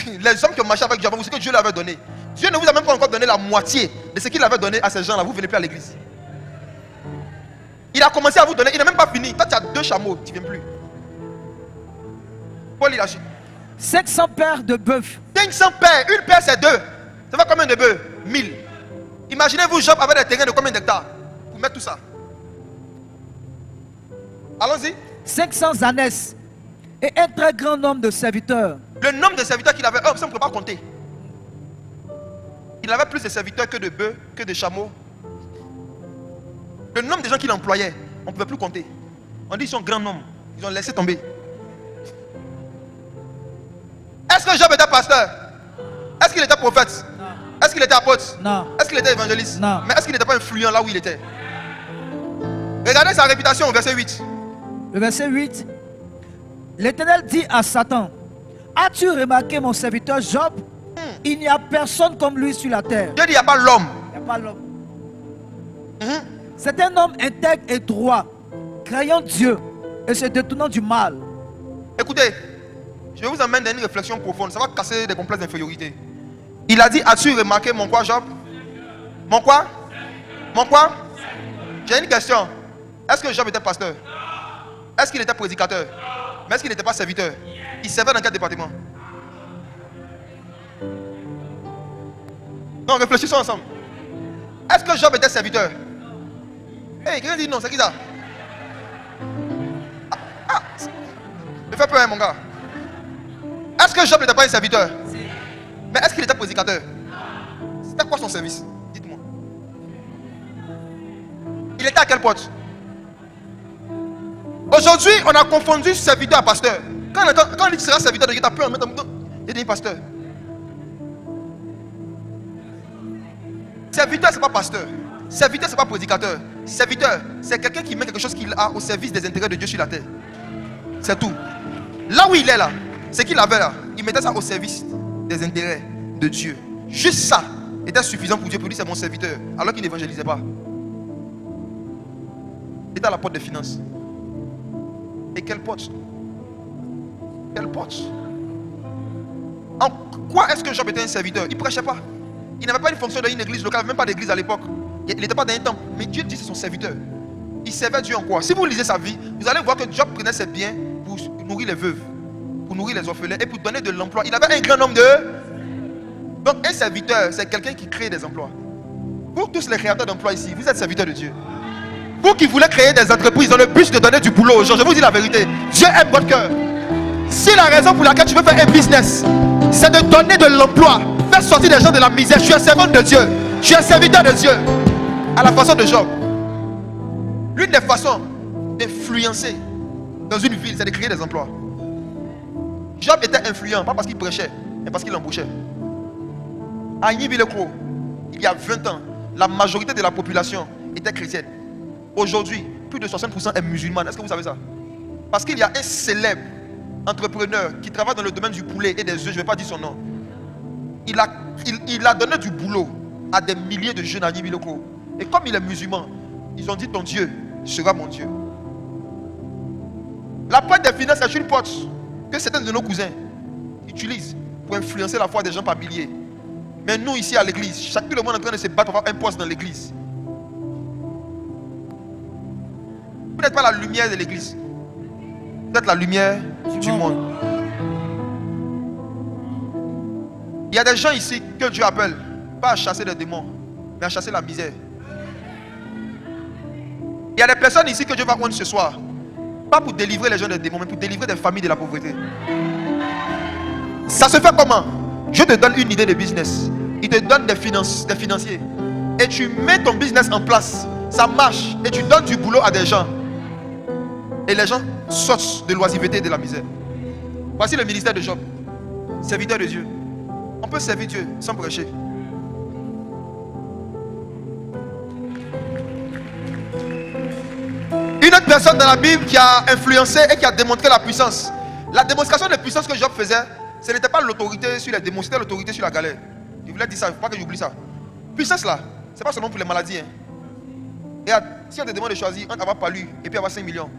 les hommes qui ont marché avec Job, ce que Dieu lui avait donné. Dieu ne vous a même pas encore donné la moitié de ce qu'il avait donné à ces gens-là. Vous ne venez plus à l'église. Il a commencé à vous donner, il n'a même pas fini. Toi, tu as 2 chameaux, tu ne viens plus. Paul, il a 500 paires de bœufs. 500 paires, une paire c'est 2. Ça fait combien de bœufs? 1000. Imaginez-vous Job avec des terrains de combien d'hectares pour mettre tout ça? Allons-y. 500 ânesses et un très grand nombre de serviteurs. Le nombre de serviteurs qu'il avait, ça on ne peut pas compter. Il avait plus de serviteurs que de bœufs, que de chameaux. Le nombre de gens qu'il employait, on ne pouvait plus compter. On dit ils sont grand nombre. Ils ont laissé tomber. Est-ce que Job était pasteur? Est-ce qu'il était prophète? Non. Est-ce qu'il était apôtre? Non. Est-ce qu'il était évangéliste? Non. Mais est-ce qu'il n'était pas influent là où il était? Regardez sa réputation au verset 8. Le verset 8. L'Éternel dit à Satan: as-tu remarqué mon serviteur Job? Il n'y a personne comme lui sur la terre. Dieu dit il n'y a pas l'homme. Il n'y a pas l'homme. C'est un homme intègre et droit, craignant Dieu et se détournant du mal. Écoutez, je vous emmène dans une réflexion profonde. Ça va casser des complexes d'infériorité. Il a dit, as-tu remarqué mon quoi, Job? Mon quoi? Mon quoi? J'ai une question. Est-ce que Job était pasteur? Est-ce qu'il était prédicateur? Mais est-ce qu'il n'était pas serviteur? Il servait dans quel département? Non, réfléchissons ensemble. Est-ce que Job était serviteur? Hey, quelqu'un dit non, c'est qui ça? Ne fais peur, mon gars. Est-ce que Job n'était pas un serviteur? Mais est-ce qu'il était prédicateur? C'était quoi son service? Dites-moi. Il était à quelle porte? Aujourd'hui, on a confondu serviteur à pasteur. Quand on dit que tu seras serviteur de Dieu, tu as peur en mettre un il dit pasteur. Serviteur, ce n'est pas pasteur. Serviteur, ce n'est pas prédicateur. Serviteur, c'est quelqu'un qui met quelque chose qu'il a au service des intérêts de Dieu sur la terre. C'est tout. Là où il est là, ce qu'il avait là, il mettait ça au service des intérêts de Dieu. Juste ça était suffisant pour Dieu pour dire c'est mon serviteur, alors qu'il n'évangélisait pas. Il était à la porte des finances. Et quelle porte? Quelle porte? En quoi est-ce que Job était un serviteur? Il ne prêchait pas. Il n'avait pas une fonction dans une église locale, même pas d'église à l'époque. Il n'était pas dans un temple. Mais Dieu dit que c'est son serviteur. Il servait Dieu en quoi? Si vous lisez sa vie, vous allez voir que Job prenait ses biens pour nourrir les veuves, pour nourrir les orphelins et pour donner de l'emploi. Il avait un grand nombre de... Donc un serviteur, c'est quelqu'un qui crée des emplois. Pour tous les créateurs d'emplois ici, vous êtes serviteurs de Dieu. Vous qui voulez créer des entreprises dans le but de donner du boulot aux gens, je vous dis la vérité, Dieu aime votre cœur. Si la raison pour laquelle tu veux faire un business, c'est de donner de l'emploi, faire sortir des gens de la misère, je suis un servant de Dieu, je suis un serviteur de Dieu. À la façon de Job. L'une des façons d'influencer dans une ville, c'est de créer des emplois. Job était influent, pas parce qu'il prêchait, mais parce qu'il embauchait. À Nibilekro, il y a 20 ans, la majorité de la population était chrétienne. Aujourd'hui, plus de 60% est musulmane. Est-ce que vous savez ça? Parce qu'il y a un célèbre entrepreneur qui travaille dans le domaine du poulet et des œufs, je ne vais pas dire son nom. Il a donné du boulot à des milliers de jeunes à Nibilekro. Et comme il est musulman, ils ont dit ton Dieu sera mon Dieu. La porte des finances est une porte que certains de nos cousins utilisent pour influencer la foi des gens par milliers. Mais nous ici à l'église, chacun le monde est en train de se battre pour avoir un poste dans l'église. Vous n'êtes pas la lumière de l'église. Vous êtes la lumière du monde. Il y a des gens ici que Dieu appelle pas à chasser des démons, mais à chasser la misère. Il y a des personnes ici que Dieu va prendre ce soir, pas pour délivrer les gens des démons, mais pour délivrer des familles de la pauvreté. Ça se fait comment? Dieu te donne une idée de business. Il te donne des financiers. Et tu mets ton business en place. Ça marche. Et tu donnes du boulot à des gens. Et les gens sortent de l'oisiveté et de la misère. Voici le ministère de Job. Serviteur de Dieu. On peut servir Dieu sans prêcher. Une autre personne dans la Bible qui a influencé et qui a démontré la puissance. La démonstration de puissance que Job faisait, ce n'était pas l'autorité sur les démons, c'était l'autorité sur la galère. Je voulais dire ça, il ne faut pas que j'oublie ça. Puissance là, ce n'est pas seulement pour les maladies. Hein. Regarde, si on te demande de choisir entre avoir palu et puis avoir 5 millions,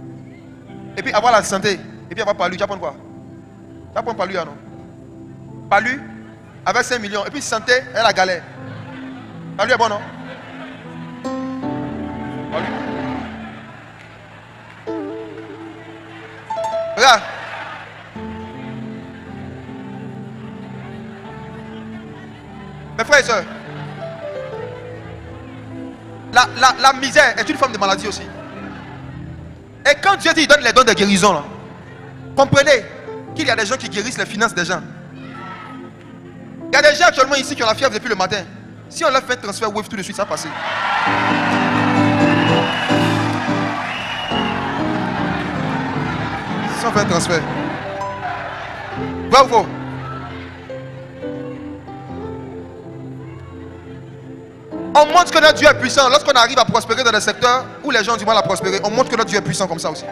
et puis avoir la santé, et puis avoir palu, tu vas prendre quoi? Tu vas prendre palu, non? Palu, avec 5 millions, et puis santé et la galère. Palu est bon, non? Palu. Regarde. Mes frères et sœurs, la misère est une forme de maladie aussi. Et quand Dieu dit qu'il donne les dons de guérison, là, comprenez qu'il y a des gens qui guérissent les finances des gens. Il y a des gens actuellement ici qui ont la fièvre depuis le matin. Si on leur fait un transfert Wave tout de suite, ça va passer. Si on fait un transfert. Vrai ou faux? On montre que notre Dieu est puissant. Lorsqu'on arrive à prospérer dans des secteurs où les gens ont du mal à prospérer, on montre que notre Dieu est puissant comme ça aussi.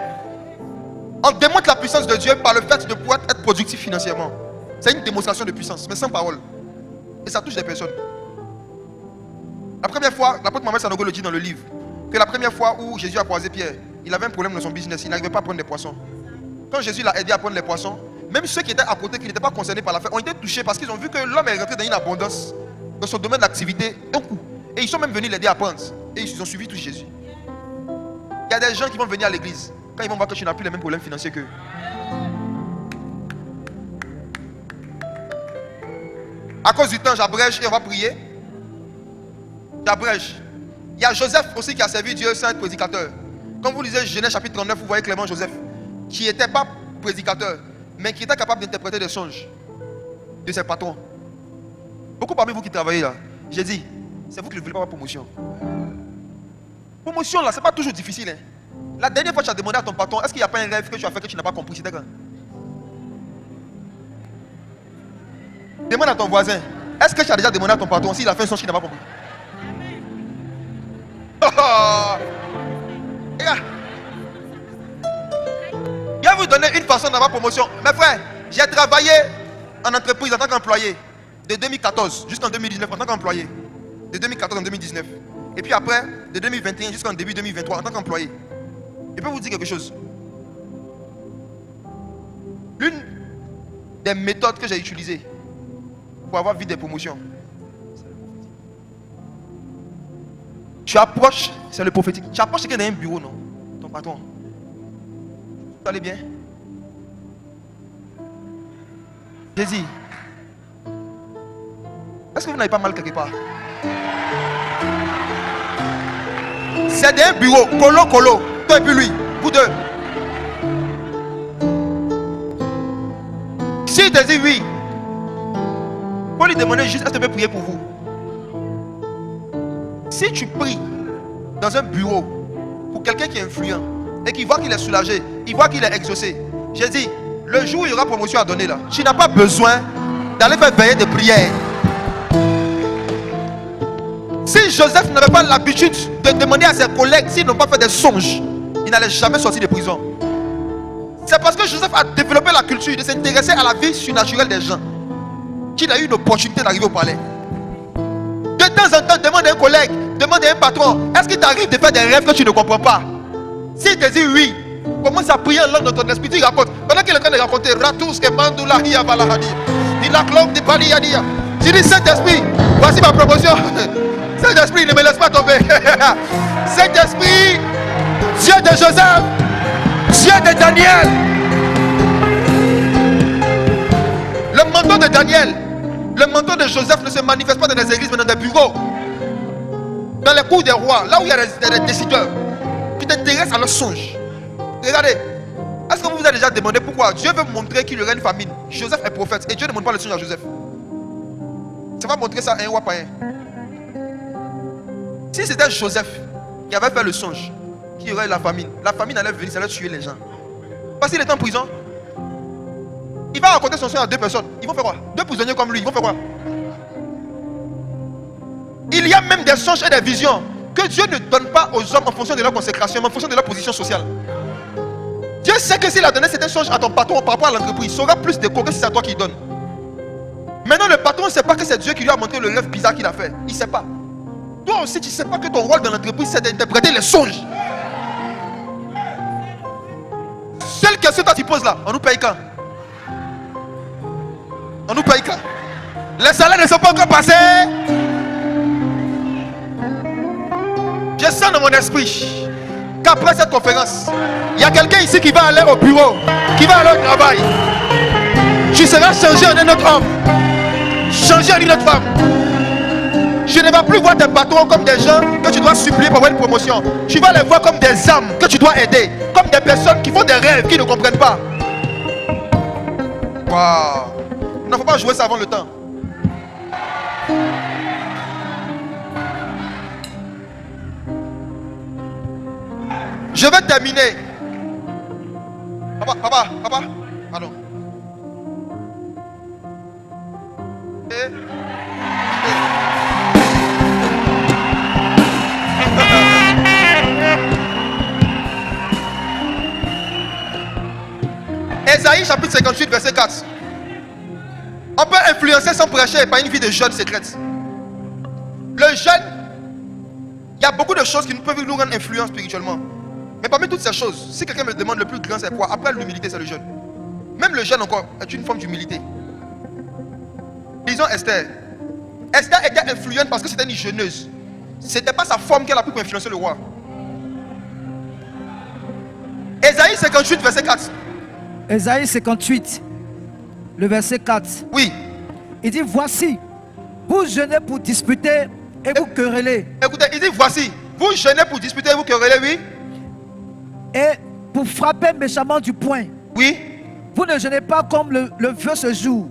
On démontre la puissance de Dieu par le fait de pouvoir être productif financièrement. C'est une démonstration de puissance, mais sans parole. Et ça touche des personnes. La première fois, l'apôtre Mohamed Sanogo le dit dans le livre, que la première fois où Jésus a croisé Pierre, il avait un problème dans son business, il n'arrivait pas à prendre des poissons. Quand Jésus l'a aidé à prendre les poissons, même ceux qui étaient à côté, qui n'étaient pas concernés par l'affaire, ont été touchés parce qu'ils ont vu que l'homme est rentré dans une abondance, dans son domaine d'activité, un coup. Et ils sont même venus l'aider à prendre. Et ils ont suivi tout Jésus. Il y a des gens qui vont venir à l'église. Quand ils vont voir que tu n'as plus les mêmes problèmes financiers qu'eux. À cause du temps, j'abrège et on va prier. J'abrège. Il y a Joseph aussi qui a servi Dieu sans être prédicateur. Quand vous lisez Genèse chapitre 39, vous voyez clairement Joseph, qui n'était pas prédicateur, mais qui était capable d'interpréter des songes de ses patrons. Beaucoup parmi vous qui travaillez là, j'ai dit, c'est vous qui ne voulez pas avoir promotion. Promotion là, c'est pas toujours difficile. Hein. La dernière fois que tu as demandé à ton patron, est-ce qu'il n'y a pas un rêve que tu as fait que tu n'as pas compris? C'était quand? Demande à ton voisin, est-ce que tu as déjà demandé à ton patron s'il a fait un songe qu'il n'a pas compris? Regarde. Je vais vous donner une façon d'avoir promotion. Mes frères, j'ai travaillé en entreprise en tant qu'employé de 2014 jusqu'en 2019 en tant qu'employé. De 2014 en 2019. Et puis après, de 2021 jusqu'en début 2023 en tant qu'employé. Je peux vous dire quelque chose. L'une des méthodes que j'ai utilisées pour avoir vite des promotions, tu approches, c'est le prophétique. Tu approches quelqu'un dans un bureau, non? Ton patron. Vous allez bien? J'ai dit, est-ce que vous n'avez pas mal quelque part? C'est dans un bureau, colo, toi et puis lui, vous deux. S'il te dit oui, il faut lui demander juste, est-ce que je peux prier pour vous? Si tu pries dans un bureau pour quelqu'un qui est influent et qui voit qu'il est soulagé, il voit qu'il est exaucé, j'ai dit, le jour où il y aura promotion à donner là, tu n'as pas besoin d'aller faire veiller de prière. Si Joseph n'avait pas l'habitude de demander à ses collègues s'ils n'ont pas fait des songes, il n'allait jamais sortir de prison. C'est parce que Joseph a développé la culture de s'intéresser à la vie surnaturelle des gens qu'il a eu une opportunité d'arriver au palais. De temps en temps, demande à un collègue, demande à un patron, est-ce qu'il t'arrive de faire des rêves que tu ne comprends pas? S'il te dit oui, commence à prier en langue de ton esprit, tu racontes. Pendant qu'il est en train de raconter, Ratous et Mandoula Hiya Balahadi, il a clone de Bali Yadia. Tu dis, Saint-Esprit, voici ma promotion. Saint-Esprit, ne me laisse pas tomber. Saint-Esprit, Dieu de Joseph, Dieu de Daniel. Le manteau de Daniel, le manteau de Joseph ne se manifeste pas dans les églises, mais dans des bureaux. Dans les cours des rois, là où il y a des décideurs. Tu t'intéresses à leurs songes. Regardez, est-ce que vous vous avez déjà demandé pourquoi Dieu veut montrer qu'il y aurait une famine? Joseph est prophète et Dieu ne montre pas le songe à Joseph. Ça va montrer ça à un roi païen. Si c'était Joseph qui avait fait le songe, qu'il y aurait la famine allait venir, ça allait tuer les gens. Parce qu'il est en prison. Il va raconter son songe à deux personnes. Ils vont faire quoi? Deux prisonniers comme lui, ils vont faire quoi? Il y a même des songes et des visions que Dieu ne donne pas aux hommes en fonction de leur consécration, mais en fonction de leur position sociale. Dieu sait que s'il a donné certains songes à ton patron par rapport à l'entreprise, il saura plus de quoi que si c'est à toi qu'il donne. Maintenant, le patron ne sait pas que c'est Dieu qui lui a montré le rêve bizarre qu'il a fait. Il ne sait pas. Toi aussi, tu ne sais pas que ton rôle dans l'entreprise, c'est d'interpréter les songes. Seule question que tu poses là, on nous paye quand? On nous paye quand? Les salaires ne sont pas encore passés. Je sens dans mon esprit qu'après cette conférence, il y a quelqu'un ici qui va aller au bureau, qui va aller au travail. Tu seras changé en un autre homme, changé en une autre femme. Je ne vais plus voir tes patrons comme des gens que tu dois supplier pour avoir une promotion. Tu vas les voir comme des âmes que tu dois aider, comme des personnes qui font des rêves, qui ne comprennent pas. Waouh! Il ne faut pas jouer ça avant le temps. Je vais terminer. Papa, pardon. Ésaïe chapitre 58 verset 4. On peut influencer sans prêcher par une vie de jeûne secrète. Le jeûne, il y a beaucoup de choses qui peuvent nous rendre influents spirituellement. Mais parmi toutes ces choses, si quelqu'un me demande le plus grand c'est quoi? Après l'humilité c'est le jeûne. Même le jeûne encore est une forme d'humilité. Disons Esther. Esther était influente parce que c'était une jeûneuse. Ce n'était pas sa forme qu'elle a pu influencer le roi. Ésaïe 58, verset 4. Ésaïe 58, le verset 4. Oui. Il dit, voici, vous jeûnez pour disputer et vous querellez. Écoutez, il dit, voici, vous jeûnez pour disputer et vous querellez, oui. Et pour frapper méchamment du poing. Oui. Vous ne jeûnez pas comme le veut ce jour,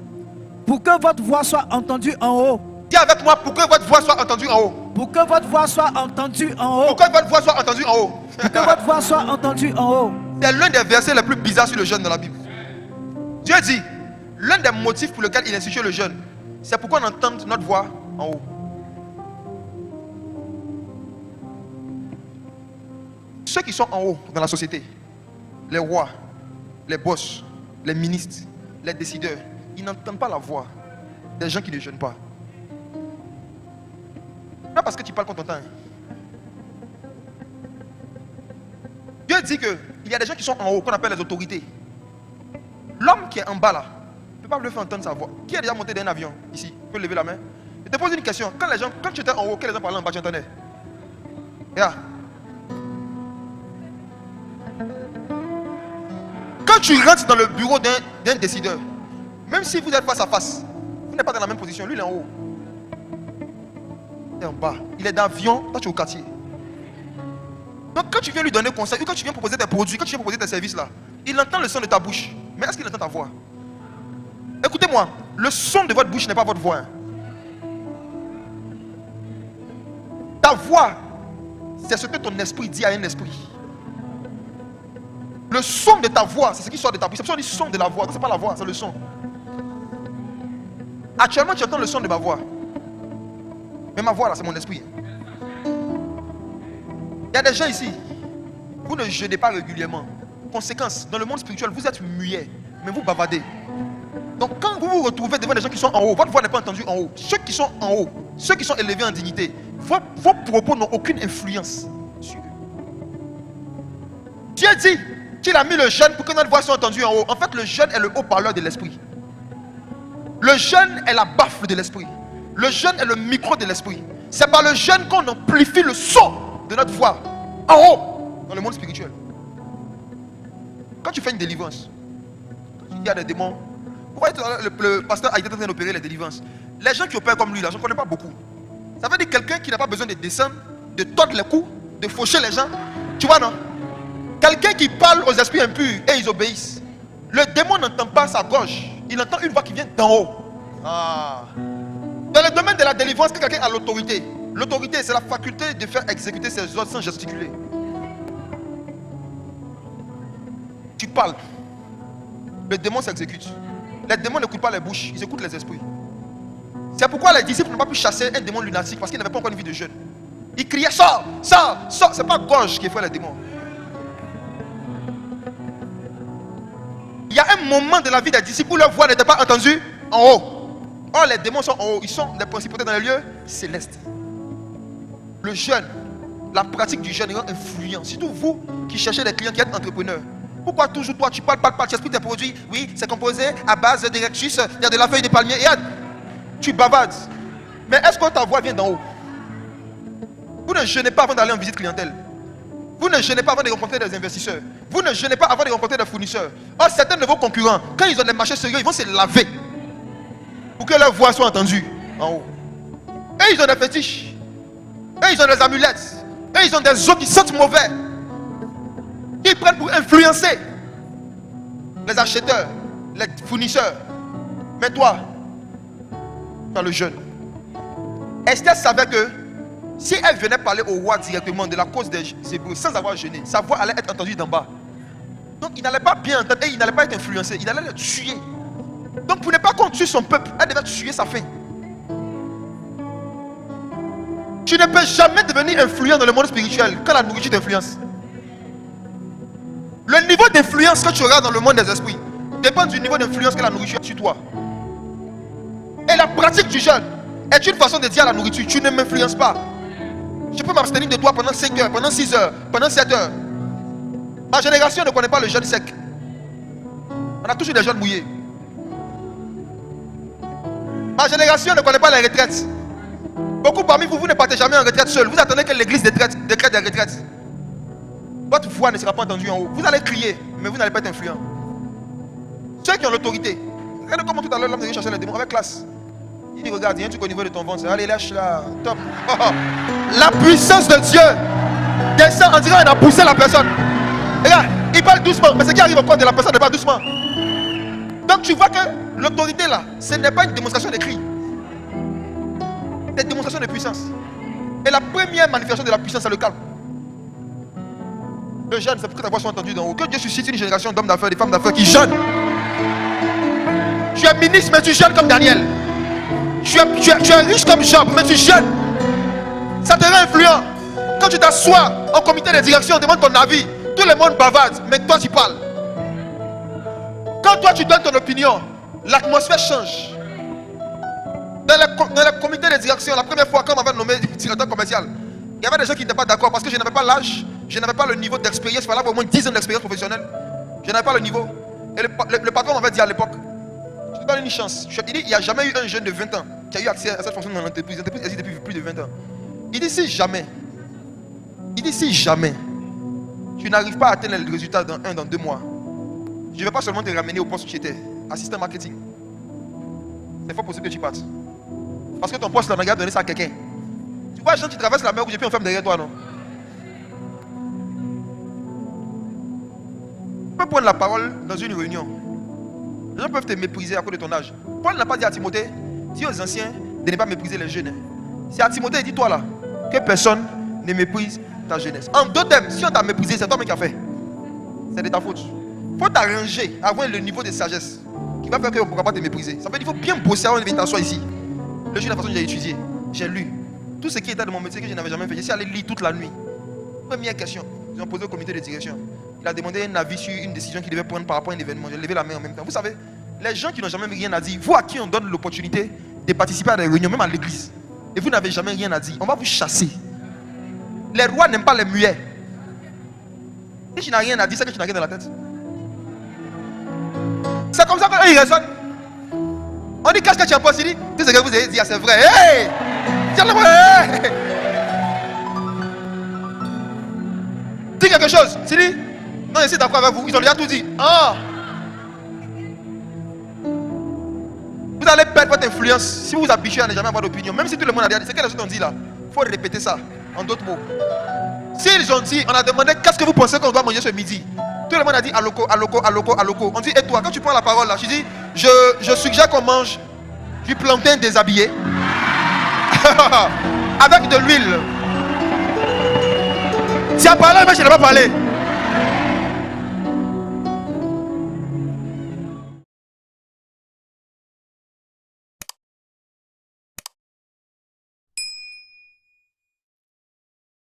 pour que votre voix soit entendue en haut. Dis avec moi, pour que votre voix soit entendue en haut. Pour que votre voix soit entendue en haut. Pour que votre voix soit entendue en haut. Pour que votre voix soit entendue en haut. C'est l'un des versets les plus bizarres sur le jeûne dans la Bible. Dieu dit, l'un des motifs pour lesquels il institue le jeûne, c'est pour qu'on entende notre voix en haut. Ceux qui sont en haut dans la société, les rois, les boss, les ministres, les décideurs, ils n'entendent pas la voix des gens qui ne jeûnent pas. Pas parce que tu parles qu'on t'entend. Dieu dit qu'il y a des gens qui sont en haut, qu'on appelle les autorités. L'homme qui est en bas là, ne peut pas lui faire entendre sa voix. Qui est déjà monté dans un avion ici? Peut lever la main. Je te pose une question. Quand tu étais en haut, que les gens parlaient en bas, tu entendais? Yeah. Quand tu rentres dans le bureau d'un décideur, même si vous êtes face à face, vous n'êtes pas dans la même position. Lui, il est en haut. Il est en bas. Il est dans l'avion, toi tu es au quartier. Donc quand tu viens lui donner conseil, ou quand tu viens proposer tes produits, quand tu viens proposer tes services là, il entend le son de ta bouche. Mais est-ce qu'il entend ta voix? Écoutez-moi, le son de votre bouche n'est pas votre voix. Ta voix, c'est ce que ton esprit dit à un esprit. Le son de ta voix, c'est ce qui sort de ta bouche. C'est pour ça qu'on dit son de la voix. Ce n'est pas la voix, c'est le son. Actuellement, tu entends le son de ma voix. Mais ma voix là, c'est mon esprit. Il y a des gens ici, vous ne jeûnez pas régulièrement. Conséquence, dans le monde spirituel, vous êtes muets, mais vous bavardez. Donc quand vous vous retrouvez devant des gens qui sont en haut, votre voix n'est pas entendue en haut. Ceux qui sont en haut, ceux qui sont élevés en dignité, vos propos n'ont aucune influence sur eux. Dieu dit qu'il a mis le jeûne pour que notre voix soit entendue en haut. En fait, le jeûne est le haut-parleur de l'esprit. Le jeûne est la baffle de l'esprit. Le jeûne est le micro de l'esprit. C'est par le jeûne qu'on amplifie le son de notre voix en haut dans le monde spirituel. Quand tu fais une délivrance, quand tu dis à des démons, vous voyez le pasteur a été en train d'opérer les délivrances. Les gens qui opèrent comme lui là, je ne connais pas beaucoup. Ça veut dire quelqu'un qui n'a pas besoin de descendre, de tordre les coups, de faucher les gens. Tu vois non? Quelqu'un qui parle aux esprits impurs et ils obéissent. Le démon n'entend pas sa gorge, il entend une voix qui vient d'en haut. Ah. Dans le domaine de la délivrance, quand quelqu'un a l'autorité, l'autorité c'est la faculté de faire exécuter ses ordres sans gesticuler. Tu parles, le démon s'exécute. Les démons n'écoutent pas les bouches, ils écoutent les esprits. C'est pourquoi les disciples n'ont pas pu chasser un démon lunatique, parce qu'ils n'avaient pas encore une vie de jeûne. Ils criaient sors, sors, sors. C'est pas gorge qui fait les démons. Il y a un moment de la vie des disciples où leur voix n'était pas entendue en haut. Or les démons sont en haut, ils sont les principautés dans les lieux célestes. Le jeûne, la pratique du jeûne rend influent. Surtout vous qui cherchez des clients, qui êtes entrepreneurs. Pourquoi toujours toi tu parles, tu expliques tes produits? Oui, c'est composé à base de rectus, il y a de la feuille de palmier, et tu bavardes. Mais est-ce que ta voix vient d'en haut? Vous ne jeûnez pas avant d'aller en visite clientèle. Vous ne jeûnez pas avant de rencontrer des investisseurs. Vous ne jeûnez pas avant de rencontrer des fournisseurs. Or, certains de vos concurrents, quand ils ont des marchés sérieux, ils vont se laver pour que leur voix soit entendue en haut. Et ils ont des fétiches. Et ils ont des amulettes. Et ils ont des eaux qui sentent mauvais. Ils prennent pour influencer les acheteurs, les fournisseurs. Mais toi, dans le jeûne, Esther savait que si elle venait parler au roi directement de la cause des Hébreux sans avoir jeûné, sa voix allait être entendue d'en bas. Donc il n'allait pas bien entendre et il n'allait pas être influencé, il allait le tuer. Donc pour ne pas qu'on tue son peuple, elle devait tuer sa faim. Tu ne peux jamais devenir influent dans le monde spirituel quand la nourriture t'influence. Le niveau d'influence que tu auras dans le monde des esprits dépend du niveau d'influence que la nourriture a sur toi. Et la pratique du jeûne est une façon de dire à la nourriture, tu ne m'influences pas. Je peux m'abstenir de toi pendant 5 heures, pendant 6 heures, pendant 7 heures. Ma génération ne connaît pas le jeûne sec. On a toujours des jeûnes mouillés. Ma génération ne connaît pas les retraites. Beaucoup parmi vous, vous ne partez jamais en retraite seul. Vous attendez que l'église décrète des retraites. votre voix ne sera pas entendue en haut. Vous allez crier, mais vous n'allez pas être influent. Ceux qui ont l'autorité, regardez comment tout à l'heure l'homme de chercher les démons avec classe. Il dit regarde, il y a un truc au niveau de ton ventre. Allez, lâche là, top. La puissance de Dieu descend, on dirait qu'on a poussé la personne. Regarde, il parle doucement, mais ce qui arrive au corps de la personne n'est pas doucement. Donc tu vois que l'autorité là, ce n'est pas une démonstration de cri. C'est une démonstration de puissance. Et la première manifestation de la puissance, c'est le calme. Le jeûne, c'est pour que ta voix soit entendue d'en haut. Que Dieu suscite une génération d'hommes d'affaires, de femmes d'affaires qui jeûnent. Tu es ministre, mais tu jeûnes comme Daniel. Tu es riche comme Job, mais tu jeûnes. Ça te rend influent. Quand tu t'assois en comité de direction, on demande ton avis. Tout le monde bavarde, mais toi tu parles. Quand toi tu donnes ton opinion, l'atmosphère change. Dans le comité de direction, la première fois, quand on m'avait nommé directeur commercial, il y avait des gens qui n'étaient pas d'accord parce que je n'avais pas l'âge, je n'avais pas le niveau d'expérience. Il fallait avoir au moins 10 ans d'expérience professionnelle. Je n'avais pas le niveau. Et le patron m'avait dit à l'époque, je te donne une chance. Il dit, il n'y a jamais eu un jeune de 20 ans qui a eu accès à cette fonction dans l'entreprise. L'entreprise existe depuis plus de 20 ans. Il dit, si jamais tu n'arrives pas à atteindre le résultat dans 2 mois, je ne vais pas seulement te ramener au poste où tu étais, assistant marketing. C'est fort possible que tu partes. Parce que ton poste, là, on a donné ça à quelqu'un. Tu vois, Jean, tu traverses la mer où j'ai pris une femme derrière toi, non? Tu peux prendre la parole dans une réunion. Les gens peuvent te mépriser à cause de ton âge. Paul n'a pas dit à Timothée, dis aux anciens de ne pas mépriser les jeunes. C'est à Timothée, dis-toi là, que personne ne méprise ta jeunesse. En d'autres termes, si on t'a méprisé, c'est toi-même qui as fait. C'est de ta faute. Il faut t'arranger, avoir le niveau de sagesse qui va faire qu'on ne pourra pas te mépriser. Ça veut dire qu'il faut bien bosser avant de venir t'asseoir ici. Le jour de la façon dont j'ai étudié, j'ai lu tout ce qui était de mon métier que je n'avais jamais fait. J'ai allé lire toute la nuit. Première question, ils ont posé au comité de direction. Il a demandé un avis sur une décision qu'il devait prendre par rapport à un événement. J'ai levé la main en même temps. Vous savez, les gens qui n'ont jamais rien à dire, vous à qui on donne l'opportunité de participer à des réunions, même à l'église, et vous n'avez jamais rien à dire, on va vous chasser. Les rois n'aiment pas les muets. Si tu n'as rien à dire, c'est que tu n'as rien dans la tête. C'est comme ça qu'ils raisonnent. On dit qu'est-ce que tu as pensé? Il dit, tout ce que vous avez dit, c'est vrai. Hey! Hey! Dis quelque chose. Tu dis, non, je suis d'accord avec vous. Ils ont déjà tout dit. Ah! Vous allez perdre votre influence si vous vous habituez à ne jamais avoir d'opinion. Même si tout le monde a dit, c'est que les autres ont dit là. Il faut répéter ça en d'autres mots. S'ils ont dit, on a demandé qu'est-ce que vous pensez qu'on doit manger ce midi. Tout le monde a dit aloko, aloko, aloko, aloko. On dit, et toi, quand tu prends la parole là, tu dis, je suggère qu'on mange du plantain déshabillé avec de l'huile. Tu as parlé, mais je n'ai pas parlé.